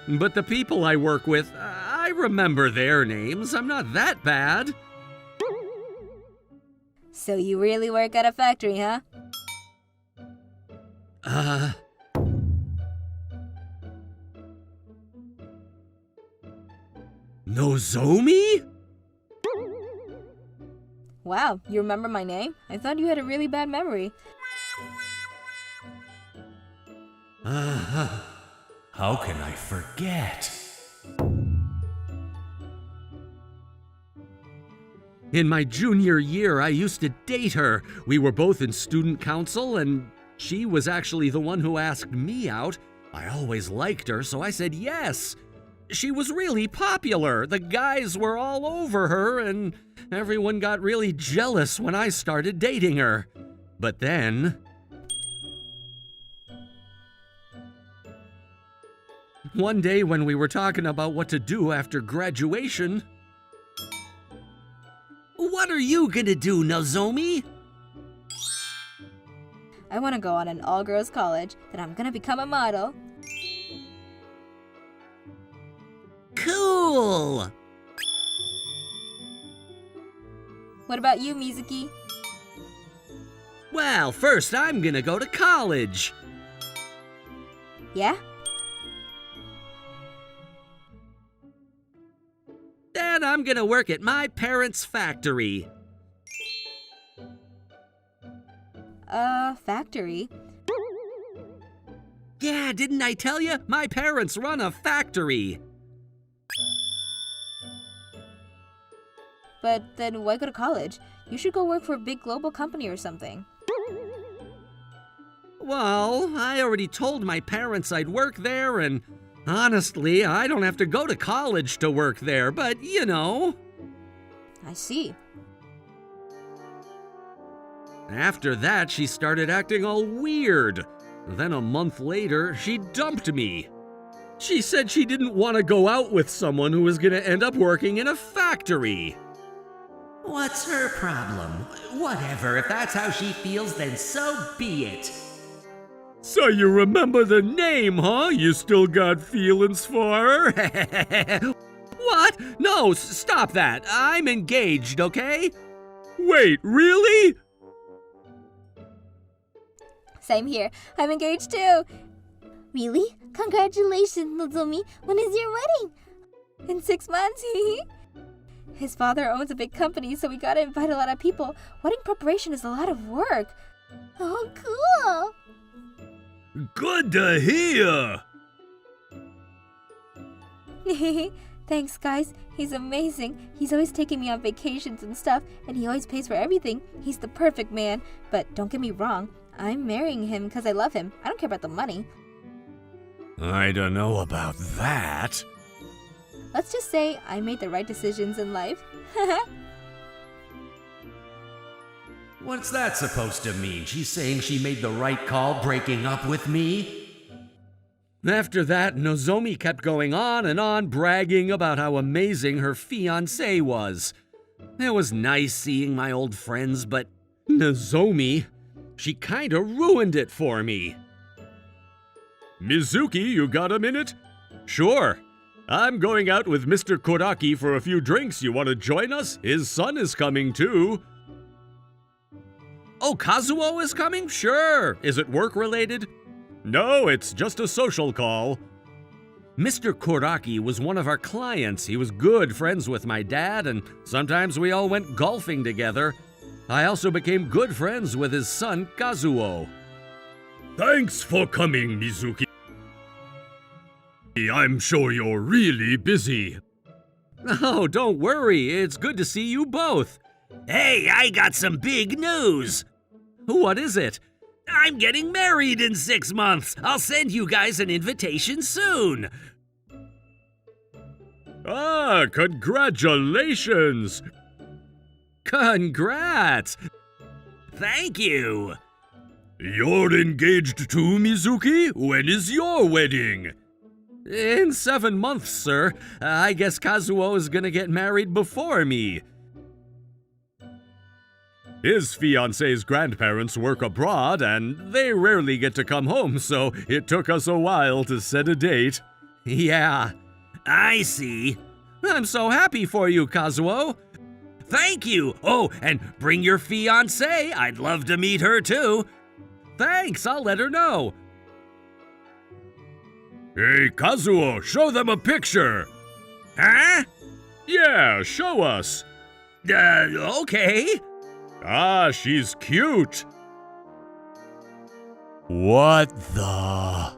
Speaker 1: But the people I work with, I remember their names. I'm not that bad.
Speaker 2: So you really work at a factory, huh?
Speaker 1: Nozomi?
Speaker 2: Wow, you remember my name? I thought you had a really bad memory.
Speaker 8: How can I forget?
Speaker 1: In my junior year, I used to date her. We were both in student council, and she was actually the one who asked me out. I always liked her, so I said yes. She was really popular. The guys were all over her, and everyone got really jealous when I started dating her. But then... one day when we were talking about what to do after graduation... What are you gonna do, Nozomi?
Speaker 2: I want to go on an all-girls college, then I'm gonna become a model.
Speaker 1: Cool!
Speaker 2: What about you, Mizuki?
Speaker 1: Well, first I'm gonna go to college.
Speaker 2: Yeah?
Speaker 1: Then I'm gonna work at my parents' factory.
Speaker 2: Factory?
Speaker 1: Yeah, didn't I tell you? My parents run a factory.
Speaker 2: But then why go to college? You should go work for a big global company or something.
Speaker 1: Well, I already told my parents I'd work there, and honestly, I don't have to go to college to work there, but you know.
Speaker 2: I see.
Speaker 1: After that, she started acting all weird. Then a month later, she dumped me. She said she didn't want to go out with someone who was going to end up working in a factory.
Speaker 8: What's her problem? Whatever, if that's how she feels, then so be it.
Speaker 1: So you remember the name, huh? You still got feelings for her? What? No, stop that. I'm engaged, okay? Wait, really?
Speaker 3: Same here. I'm engaged too. Really? Congratulations, Nozomi. When is your wedding?
Speaker 2: In 6 months, His father owns a big company, so we gotta invite a lot of people. Wedding preparation is a lot of work.
Speaker 3: Oh, cool.
Speaker 1: Good to hear.
Speaker 2: Thanks, guys. He's amazing. He's always taking me on vacations and stuff, and he always pays for everything. He's the perfect man. But don't get me wrong, I'm marrying him because I love him. I don't care about the money.
Speaker 1: I don't know about that.
Speaker 2: Let's just say I made the right decisions in life.
Speaker 8: What's that supposed to mean? She's saying she made the right call breaking up with me?
Speaker 1: After that, Nozomi kept going on, bragging about how amazing her fiancé was. It was nice seeing my old friends, but Nozomi, she kinda ruined it for me. Mizuki, you got a minute? Sure. I'm going out with Mr. Kodaki for a few drinks. You want to join us? His son is coming too. Oh, Kazuo is coming? Sure. Is it work-related? No, it's just a social call. Mr. Kodaki was one of our clients. He was good friends with my dad, and sometimes we all went golfing together. I also became good friends with his son, Kazuo. Thanks for coming, Mizuki. I'm sure you're really busy. Oh, don't worry. It's good to see you both.
Speaker 8: Hey, I got some big news!
Speaker 1: What is it?
Speaker 8: I'm getting married in 6 months! I'll send you guys an invitation soon!
Speaker 1: Ah, congratulations! Congrats!
Speaker 8: Thank you!
Speaker 1: You're engaged too, Mizuki? When is your wedding? In 7 months, sir. I guess Kazuo is gonna get married before me. His fiancé's grandparents work abroad, and they rarely get to come home, so it took us a while to set a date. Yeah.
Speaker 8: I see.
Speaker 1: I'm so happy for you, Kazuo.
Speaker 8: Thank you! Oh, and bring your fiancée. I'd love to meet her too.
Speaker 1: Thanks, I'll let her know. Hey, Kazuo, show them a picture.
Speaker 8: Huh?
Speaker 1: Yeah, show us.
Speaker 8: Okay.
Speaker 1: Ah, she's cute. What the?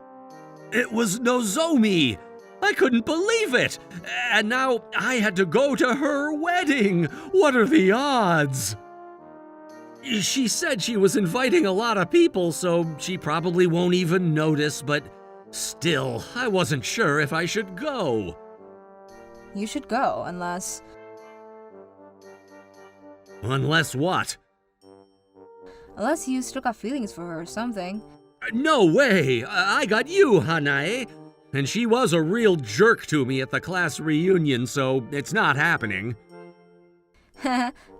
Speaker 1: It was Nozomi. I couldn't believe it. And now I had to go to her wedding. What are the odds? She said she was inviting a lot of people, so she probably won't even notice, but still, I wasn't sure if I should go.
Speaker 2: You should go, unless...
Speaker 1: Unless what?
Speaker 2: Unless you still got feelings for her or something.
Speaker 1: No way! I got you, Hanae! And she was a real jerk to me at the class reunion, so it's not happening.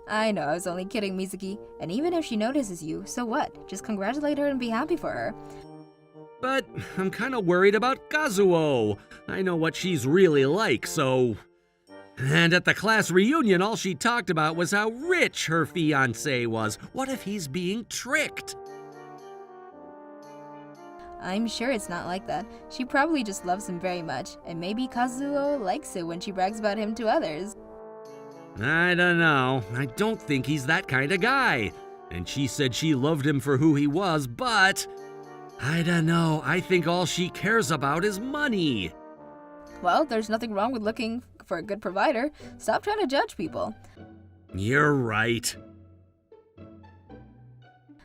Speaker 2: I know, I was only kidding, Mizuki. And even if she notices you, so what? Just congratulate her and be happy for her.
Speaker 1: But I'm kinda worried about Kazuo. I know what she's really like, so... And at the class reunion, all she talked about was how rich her fiancé was. What if he's being tricked?
Speaker 2: I'm sure it's not like that. She probably just loves him very much, and maybe Kazuo likes it when she brags about him to others.
Speaker 1: I don't know. I don't think he's that kind of guy. And she said she loved him for who he was, but... I don't know. I think all she cares about is money.
Speaker 2: Well, there's nothing wrong with looking for a good provider. Stop trying to judge people.
Speaker 1: You're right.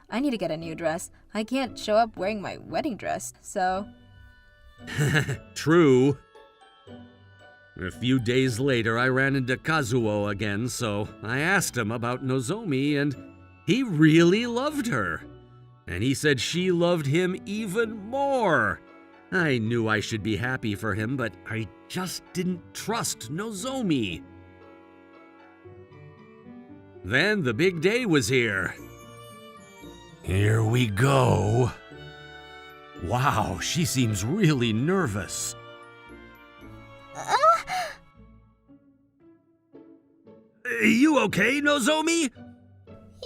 Speaker 2: I need to get a new dress. I can't show up wearing my wedding dress, so...
Speaker 1: True. A few days later, I ran into Kazuo again, so I asked him about Nozomi, and he really loved her. And he said she loved him even more. I knew I should be happy for him, but I just didn't trust Nozomi. Then the big day was here. Here we go. Wow, she seems really nervous.
Speaker 8: You okay, Nozomi?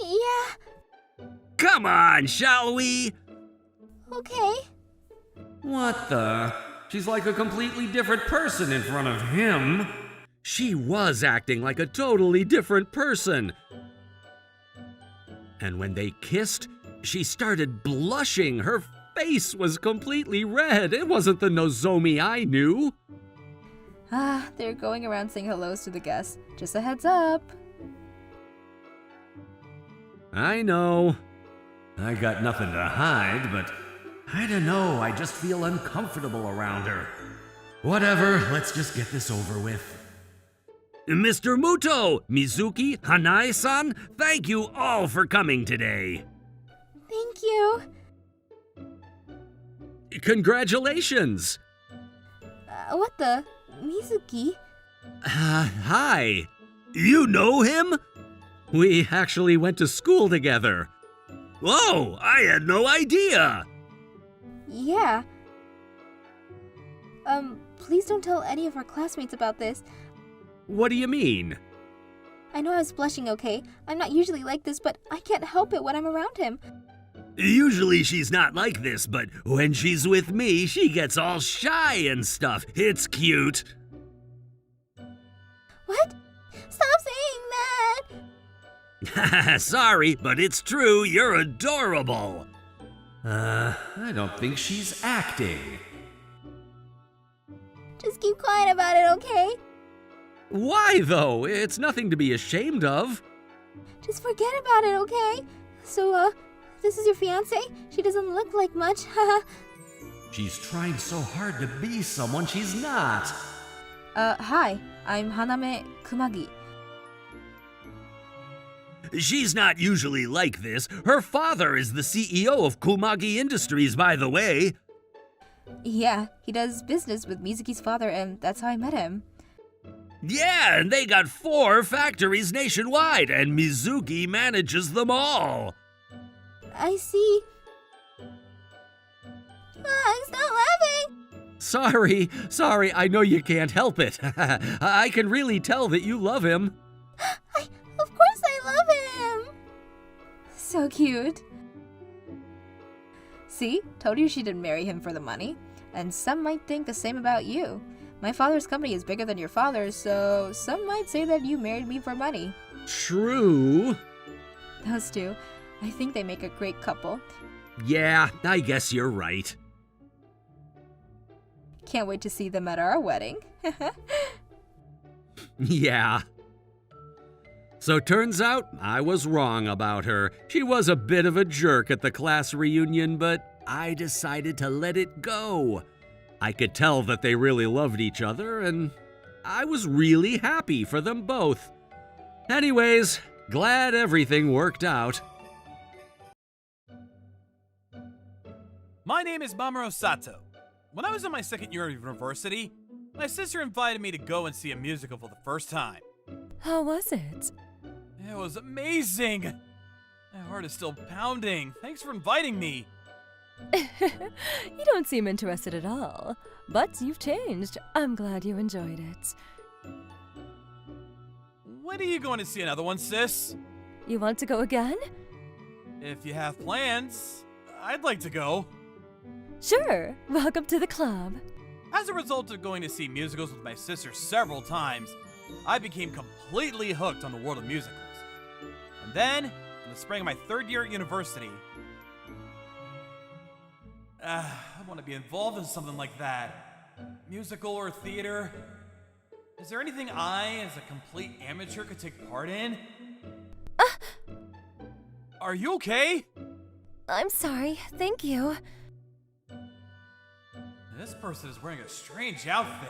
Speaker 3: Yeah,
Speaker 8: Come on, shall we?
Speaker 3: okay.
Speaker 8: What the? She's like a completely different person in front of him.
Speaker 1: She was acting like a totally different person. And when they kissed, she started blushing. Her face was completely red. It wasn't the Nozomi I knew.
Speaker 2: Ah, they're going around saying hellos to the guests. Just a heads up.
Speaker 1: I know.
Speaker 8: I got nothing to hide, but I don't know, I just feel uncomfortable around her. Whatever, let's just get this over with.
Speaker 1: Mr. Muto, Mizuki, Hanae-san, thank you all for coming today.
Speaker 3: Thank you.
Speaker 1: Congratulations.
Speaker 3: What the? Mizuki?
Speaker 1: Hi.
Speaker 8: You know him?
Speaker 1: We actually went to school together.
Speaker 8: Whoa, I had no idea.
Speaker 3: Yeah. Please don't tell any of our classmates about this.
Speaker 1: What do you mean?
Speaker 3: I know I was blushing, okay? I'm not usually like this, but I can't help it when I'm around him.
Speaker 8: Usually she's not like this, but when she's with me, she gets all shy and stuff. It's cute.
Speaker 3: What? Stop saying that!
Speaker 8: Sorry, but it's true. You're adorable.
Speaker 1: I don't think she's acting.
Speaker 3: Just keep quiet about it, okay?
Speaker 1: Why, though? It's nothing to be ashamed of.
Speaker 3: Just forget about it, okay? So, this is your fiance? She doesn't look like much, haha.
Speaker 8: She's trying so hard to be someone she's not.
Speaker 2: Hi, I'm Haname Kumagi.
Speaker 8: She's not usually like this. Her father is the CEO of Kumagi Industries, by the way.
Speaker 2: Yeah, he does business with Mizuki's father, and that's how I met him.
Speaker 8: Yeah, and they got 4 factories nationwide, and Mizuki manages them all.
Speaker 3: I see. Stop laughing!
Speaker 1: Sorry, I know you can't help it. I can really tell that you love him.
Speaker 3: Of course I love him!
Speaker 2: So cute. See? Told you she didn't marry him for the money. And some might think the same about you. My father's company is bigger than your father's, so some might say that you married me for money.
Speaker 1: True.
Speaker 2: Those two, I think they make a great couple.
Speaker 1: Yeah, I guess you're right.
Speaker 2: Can't wait to see them at our wedding.
Speaker 1: Yeah. So turns out I was wrong about her. She was a bit of a jerk at the class reunion, but I decided to let it go. I could tell that they really loved each other, and I was really happy for them both. Anyways, glad everything worked out.
Speaker 5: My name is Mamoru Sato. When I was in my second year of university, my sister invited me to go and see a musical for the first time.
Speaker 6: How was it?
Speaker 5: It was amazing! My heart is still pounding. Thanks for inviting me.
Speaker 6: You don't seem interested at all, but you've changed. I'm glad you enjoyed it.
Speaker 5: When are you going to see another one, sis?
Speaker 6: You want to go again?
Speaker 5: If you have plans, I'd like to go.
Speaker 6: Sure, welcome to the club.
Speaker 5: As a result of going to see musicals with my sister several times, I became completely hooked on the world of musicals. And then, in the spring of my 3rd year at university, I want to be involved in something like that. Musical or theater. Is there anything I, as a complete amateur, could take part in? Are you okay?
Speaker 6: I'm sorry, thank you.
Speaker 5: This person is wearing a strange outfit.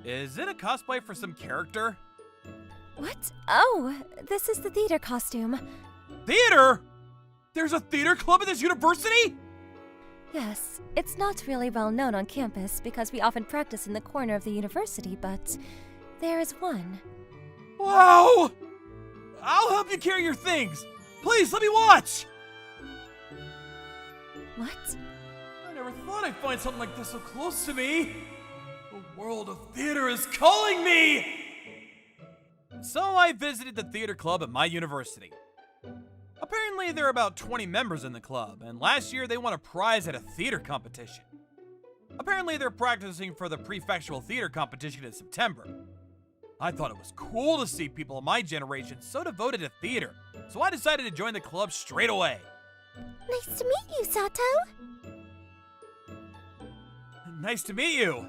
Speaker 5: Is it a cosplay for some character?
Speaker 6: What? Oh, this is the theater costume.
Speaker 5: Theater? There's a theater club at this university?
Speaker 6: Yes, it's not really well known on campus because we often practice in the corner of the university, but there is one.
Speaker 5: Wow! I'll help you carry your things. Please, let me watch!
Speaker 6: What?
Speaker 5: I never thought I'd find something like this so close to me. The world of theater is calling me! So I visited the theater club at my university. Apparently, there are about 20 members in the club, and last year they won a prize at a theater competition. Apparently, they're practicing for the prefectural theater competition in September. I thought it was cool to see people of my generation so devoted to theater, so I decided to join the club straight away.
Speaker 3: Nice to meet you, Sato.
Speaker 5: Nice to meet you.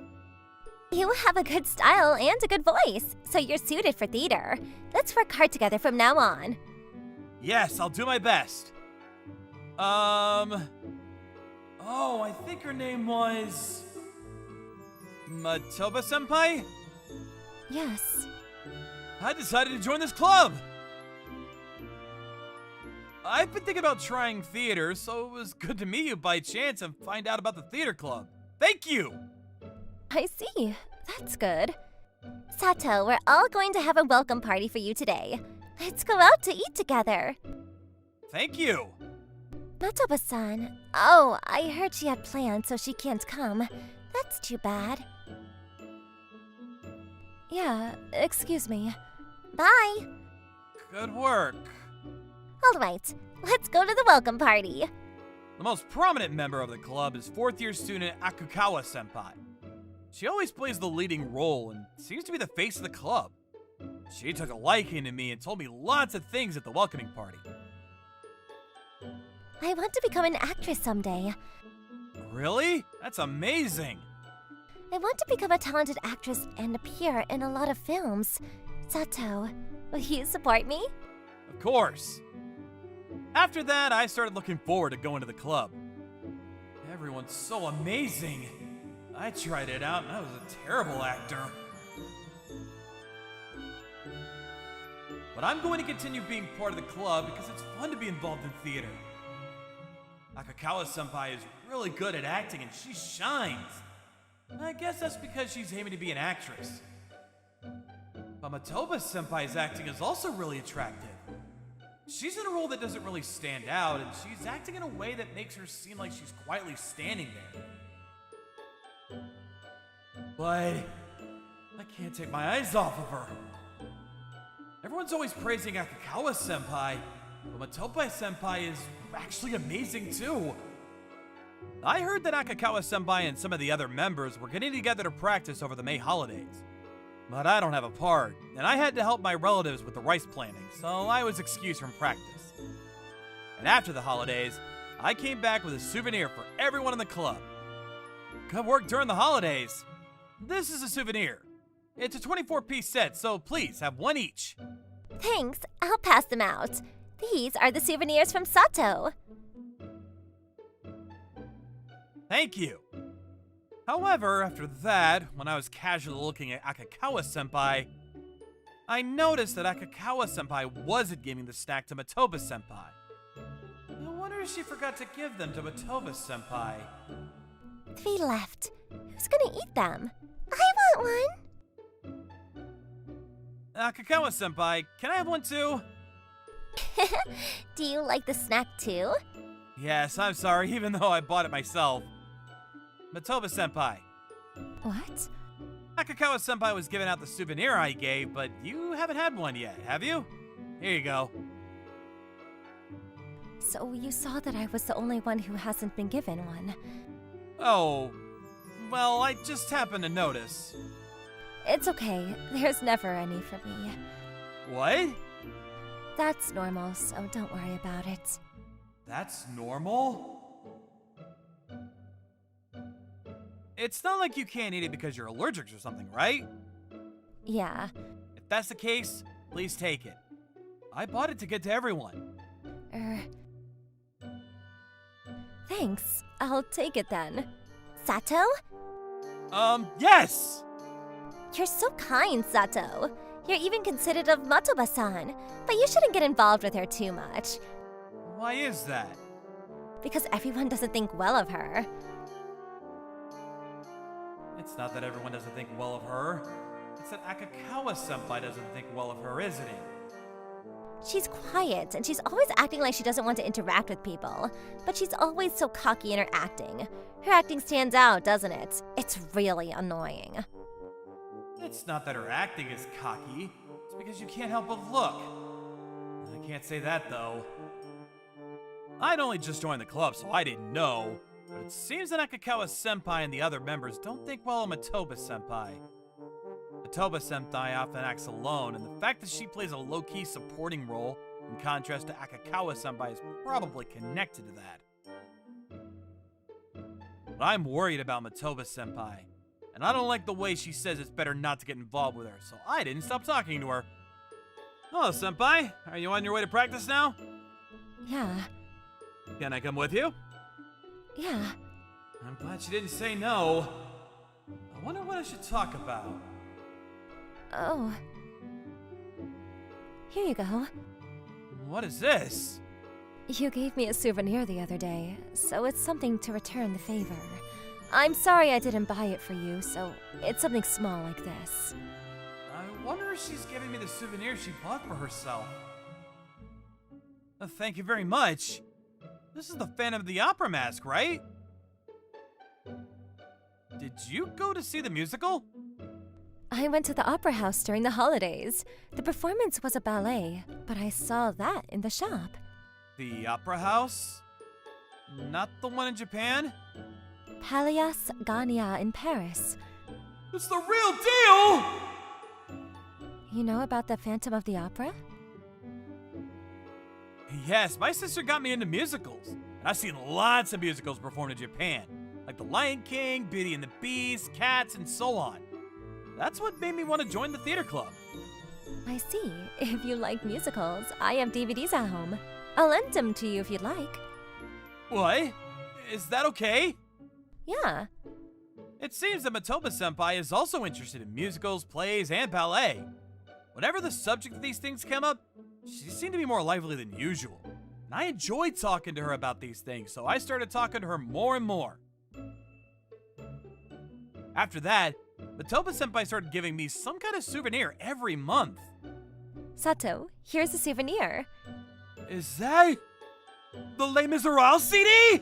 Speaker 3: You have a good style and a good voice, so you're suited for theater. Let's work hard together from now on.
Speaker 5: Yes, I'll do my best. Oh, I think her name was... Matoba-senpai?
Speaker 6: Yes.
Speaker 5: I decided to join this club! I've been thinking about trying theater, so it was good to meet you by chance and find out about the theater club. Thank you!
Speaker 6: I see. That's good.
Speaker 3: Sato, we're all going to have a welcome party for you today. Let's go out to eat together.
Speaker 5: Thank you!
Speaker 3: Matoba-san. Oh, I heard she had plans, so she can't come. That's too bad.
Speaker 6: Yeah, excuse me.
Speaker 3: Bye.
Speaker 5: Good work.
Speaker 3: All right, let's go to the welcome party.
Speaker 5: The most prominent member of the club is 4th year student Akukawa-senpai. She always plays the leading role and seems to be the face of the club. She took a liking to me and told me lots of things at the welcoming party.
Speaker 3: I want to become an actress someday.
Speaker 5: Really? That's amazing!
Speaker 3: I want to become a talented actress and appear in a lot of films. Sato, will you support me?
Speaker 5: Of course. After that, I started looking forward to going to the club. Everyone's so amazing. I tried it out and I was a terrible actor. But I'm going to continue being part of the club because it's fun to be involved in theater. Akakawa-senpai is really good at acting and she shines. And I guess that's because she's aiming to be an actress. But Matoba-senpai's acting is also really attractive. She's in a role that doesn't really stand out, and she's acting in a way that makes her seem like she's quietly standing there. But I can't take my eyes off of her. Everyone's always praising Akakawa-senpai, but Matoba-senpai is actually amazing too. I heard that Akakawa-senpai and some of the other members were getting together to practice over the May holidays. But I don't have a part, and I had to help my relatives with the rice planting, so I was excused from practice. And after the holidays, I came back with a souvenir for everyone in the club. Good work during the holidays. This is a souvenir. It's a 24-piece set, so please have one each.
Speaker 6: Thanks, I'll pass them out. These are the souvenirs from Sato.
Speaker 5: Thank you. However, after that, when I was casually looking at Akakawa-senpai, I noticed that Akakawa-senpai wasn't giving the snack to Matoba-senpai. I wonder if she forgot to give them to Matoba-senpai.
Speaker 6: 3 left. Who's gonna eat them? I want one.
Speaker 5: Akakawa-senpai, can I have one too?
Speaker 6: Do you like the snack too?
Speaker 5: Yes, I'm sorry, even though I bought it myself. Matoba-senpai.
Speaker 6: What?
Speaker 5: Akakawa-senpai was giving out the souvenir I gave, but you haven't had one yet, have you? Here you go.
Speaker 6: So you saw that I was the only one who hasn't been given one.
Speaker 5: Oh, well, I just happened to notice.
Speaker 6: It's okay. There's never any for me.
Speaker 5: What?
Speaker 6: That's normal, so don't worry about it.
Speaker 5: That's normal? It's not like you can't eat it because you're allergic or something, right?
Speaker 6: Yeah.
Speaker 5: If that's the case, please take it. I bought it to get to everyone.
Speaker 6: Thanks. I'll take it then. Sato?
Speaker 5: Yes!
Speaker 6: You're so kind, Sato. You're even considerate of Matoba-san, but you shouldn't get involved with her too much.
Speaker 5: Why is that?
Speaker 6: Because everyone doesn't think well of her.
Speaker 5: It's not that everyone doesn't think well of her. It's that Akakawa-senpai doesn't think well of her, isn't it?
Speaker 6: She's quiet, and she's always acting like she doesn't want to interact with people. But she's always so cocky in her acting. Her acting stands out, doesn't it? It's really annoying.
Speaker 5: It's not that her acting is cocky. It's because you can't help but look. I can't say that, though. I'd only just joined the club, so I didn't know. But it seems that Akakawa-senpai and the other members don't think well of Matoba-senpai. Matoba-senpai often acts alone, and the fact that she plays a low-key supporting role, in contrast to Akakawa-senpai, is probably connected to that. But I'm worried about Matoba-senpai, and I don't like the way she says it's better not to get involved with her, so I didn't stop talking to her. Hello, senpai. Are you on your way to practice now?
Speaker 6: Yeah.
Speaker 5: Can I come with you?
Speaker 6: Yeah.
Speaker 5: I'm glad she didn't say no. I wonder what I should talk about.
Speaker 6: Oh. Here you go.
Speaker 5: What is this?
Speaker 6: You gave me a souvenir the other day, so it's something to return the favor. I'm sorry I didn't buy it for you, so it's something small like this.
Speaker 5: I wonder if she's giving me the souvenir she bought for herself. Thank you very much. This is the Phantom of the Opera mask, right? Did you go to see the musical?
Speaker 6: I went to the opera house during the holidays. The performance was a ballet, but I saw that in the shop.
Speaker 5: The opera house? Not the one in Japan?
Speaker 6: Palace Garnier in Paris.
Speaker 5: It's the real deal!
Speaker 6: You know about the Phantom of the Opera?
Speaker 5: Yes, my sister got me into musicals. And I've seen lots of musicals performed in Japan, like The Lion King, Beauty and the Beast, Cats, and so on. That's what made me want to join the theater club.
Speaker 6: I see. If you like musicals, I have DVDs at home. I'll lend them to you if you'd like.
Speaker 4: What? Is that okay?
Speaker 6: Yeah.
Speaker 4: It seems that Matoba-senpai is also interested in musicals, plays, and ballet. Whenever the subject of these things come up, she seemed to be more lively than usual. And I enjoyed talking to her about these things, so I started talking to her more and more. After that, Matoba-senpai started giving me some kind of souvenir every month.
Speaker 6: Sato, here's a souvenir.
Speaker 4: Is that the Les Miserables CD?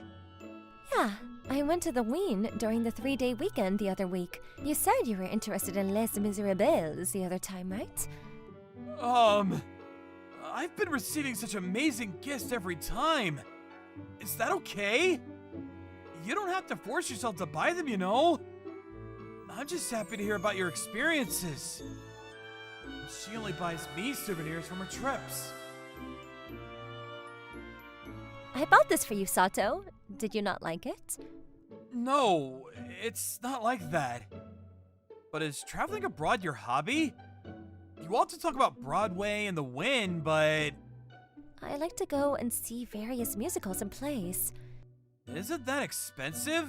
Speaker 6: Yeah, I went to the Wien during the 3-day weekend the other week. You said you were interested in Les Miserables the other time, right?
Speaker 4: I've been receiving such amazing gifts every time. Is that okay? You don't have to force yourself to buy them, you know? I'm just happy to hear about your experiences. She only buys me souvenirs from her trips.
Speaker 6: I bought this for you, Sato. Did you not like it?
Speaker 4: No, it's not like that. But is traveling abroad your hobby? You all to talk about Broadway and the Wynn, but
Speaker 6: I like to go and see various musicals and plays.
Speaker 4: isn't that expensive?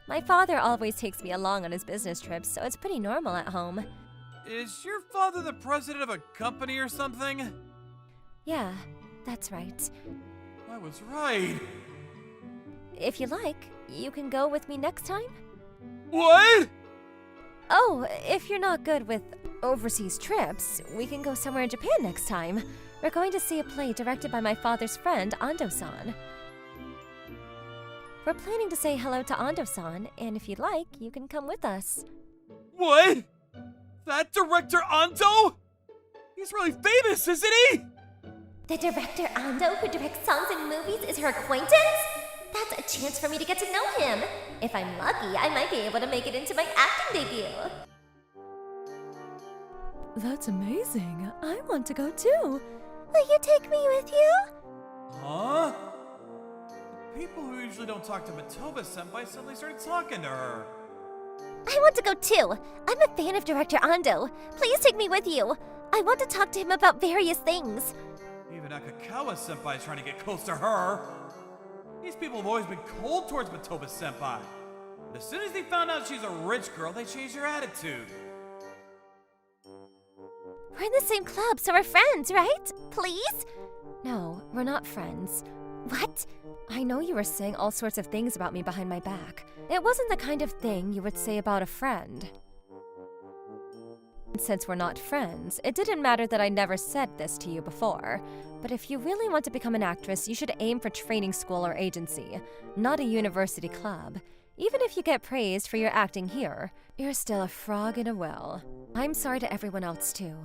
Speaker 6: My father always takes me along on his business trips, so it's pretty normal at home.
Speaker 4: Is your father the president of a company or something?
Speaker 6: Yeah, that's right.
Speaker 4: I was right.
Speaker 6: If you like, you can go with me next time?
Speaker 4: What?
Speaker 6: Oh, if you're not good with overseas trips, we can go somewhere in Japan next time. We're going to see a play directed by my father's friend, Ando-san. We're planning to say hello to Ando-san, and if you'd like, you can come with us.
Speaker 4: What? That director Ando? He's really famous, isn't he?
Speaker 3: The director Ando, who directs songs and movies, is her acquaintance? That's a chance for me to get to know him. If I'm lucky, I might be able to make it into my acting debut.
Speaker 6: That's amazing. I want to go too.
Speaker 3: Will you take me with you?
Speaker 4: Huh? The people who usually don't talk to Matoba-senpai suddenly started talking to her.
Speaker 3: I want to go too. I'm a fan of director Ando. Please take me with you. I want to talk to him about various things.
Speaker 4: Even Akakawa-senpai is trying to get close to her. These people have always been cold towards Matoba-senpai. But as soon as they found out she's a rich girl, they changed their attitude.
Speaker 3: We're in the same club, so we're friends, right? Please?
Speaker 6: No, we're not friends.
Speaker 3: What?
Speaker 6: I know you were saying all sorts of things about me behind my back. It wasn't the kind of thing you would say about a friend. Since we're not friends, it didn't matter that I never said this to you before. But if you really want to become an actress, you should aim for training school or agency, not a university club. Even if you get praised for your acting here, you're still a frog in a well. I'm sorry to everyone else too.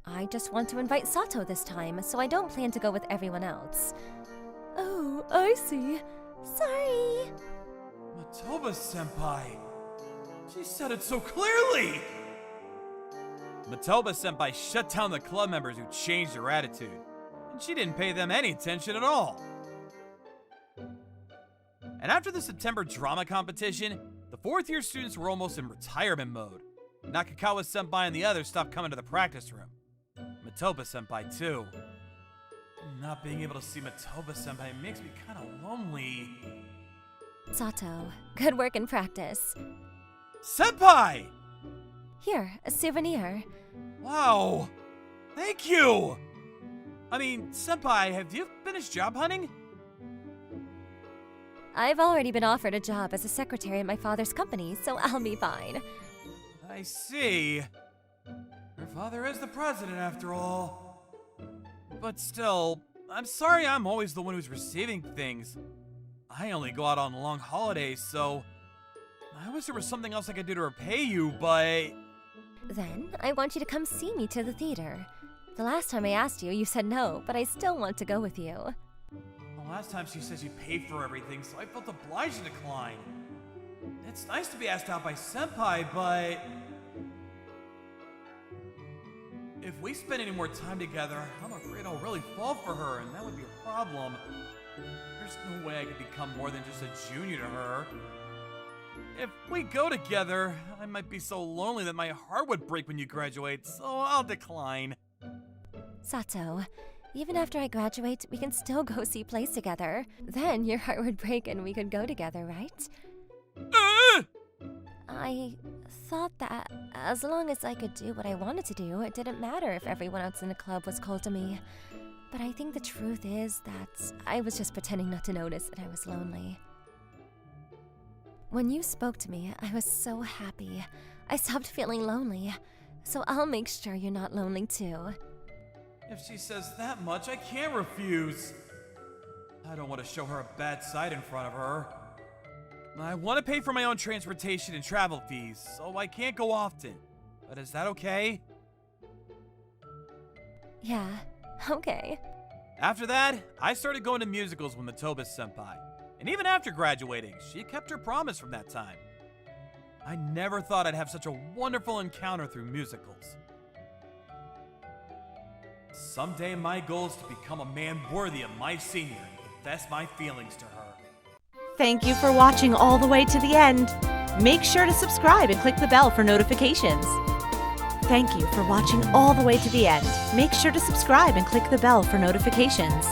Speaker 6: I just want to invite Sato this time, so I don't plan to go with everyone else. Oh, I see.
Speaker 3: Sorry.
Speaker 4: Matoba-senpai! She said it so clearly! Matoba-senpai shut down the club members who changed their attitude, and she didn't pay them any attention at all. And after the September drama competition, the fourth-year students were almost in retirement mode. Nakakawa-senpai and the others stopped coming to the practice room. Matoba-senpai too. Not being able to see Matoba-senpai makes me kind of lonely.
Speaker 6: Sato, good work in practice.
Speaker 4: Senpai!
Speaker 6: Here, a souvenir.
Speaker 4: Wow! Thank you! I mean, senpai, have you finished job hunting?
Speaker 6: I've already been offered a job as a secretary at my father's company, so I'll be fine.
Speaker 4: I see. Her father is the president after all. But still, I'm sorry I'm always the one who's receiving things. I only go out on long holidays, so I wish there was something else I could do to repay you, but...
Speaker 6: Then, I want you to come see me to the theater. The last time I asked you, you said no, but I still want to go with you.
Speaker 4: The last time she said she paid for everything, so I felt obliged to decline. It's nice to be asked out by senpai, but... if we spend any more time together, I'm afraid I'll really fall for her, and that would be a problem. There's no way I could become more than just a junior to her.
Speaker 5: If we go together, I might be so lonely that my heart would break when you graduate, so I'll decline.
Speaker 6: Sato, even after I graduate, we can still go see plays together. Then your heart would break and we could go together, right? I thought that as long as I could do what I wanted to do, it didn't matter if everyone else in the club was cold to me. But I think the truth is that I was just pretending not to notice that I was lonely. When you spoke to me, I was so happy. I stopped feeling lonely. So I'll make sure you're not lonely too.
Speaker 5: If she says that much, I can't refuse. I don't want to show her a bad side in front of her. I want to pay for my own transportation and travel fees, so I can't go often. But is that okay?
Speaker 6: Yeah, okay.
Speaker 5: After that, I started going to musicals with Matobis-senpai. And even after graduating, she kept her promise from that time. I never thought I'd have such a wonderful encounter through musicals. Someday my goal is to become a man worthy of my senior and confess my feelings to her.
Speaker 9: Thank you for watching all the way to the end. Make sure to subscribe and click the bell for notifications. Thank you for watching all the way to the end. Make sure to subscribe and click the bell for notifications.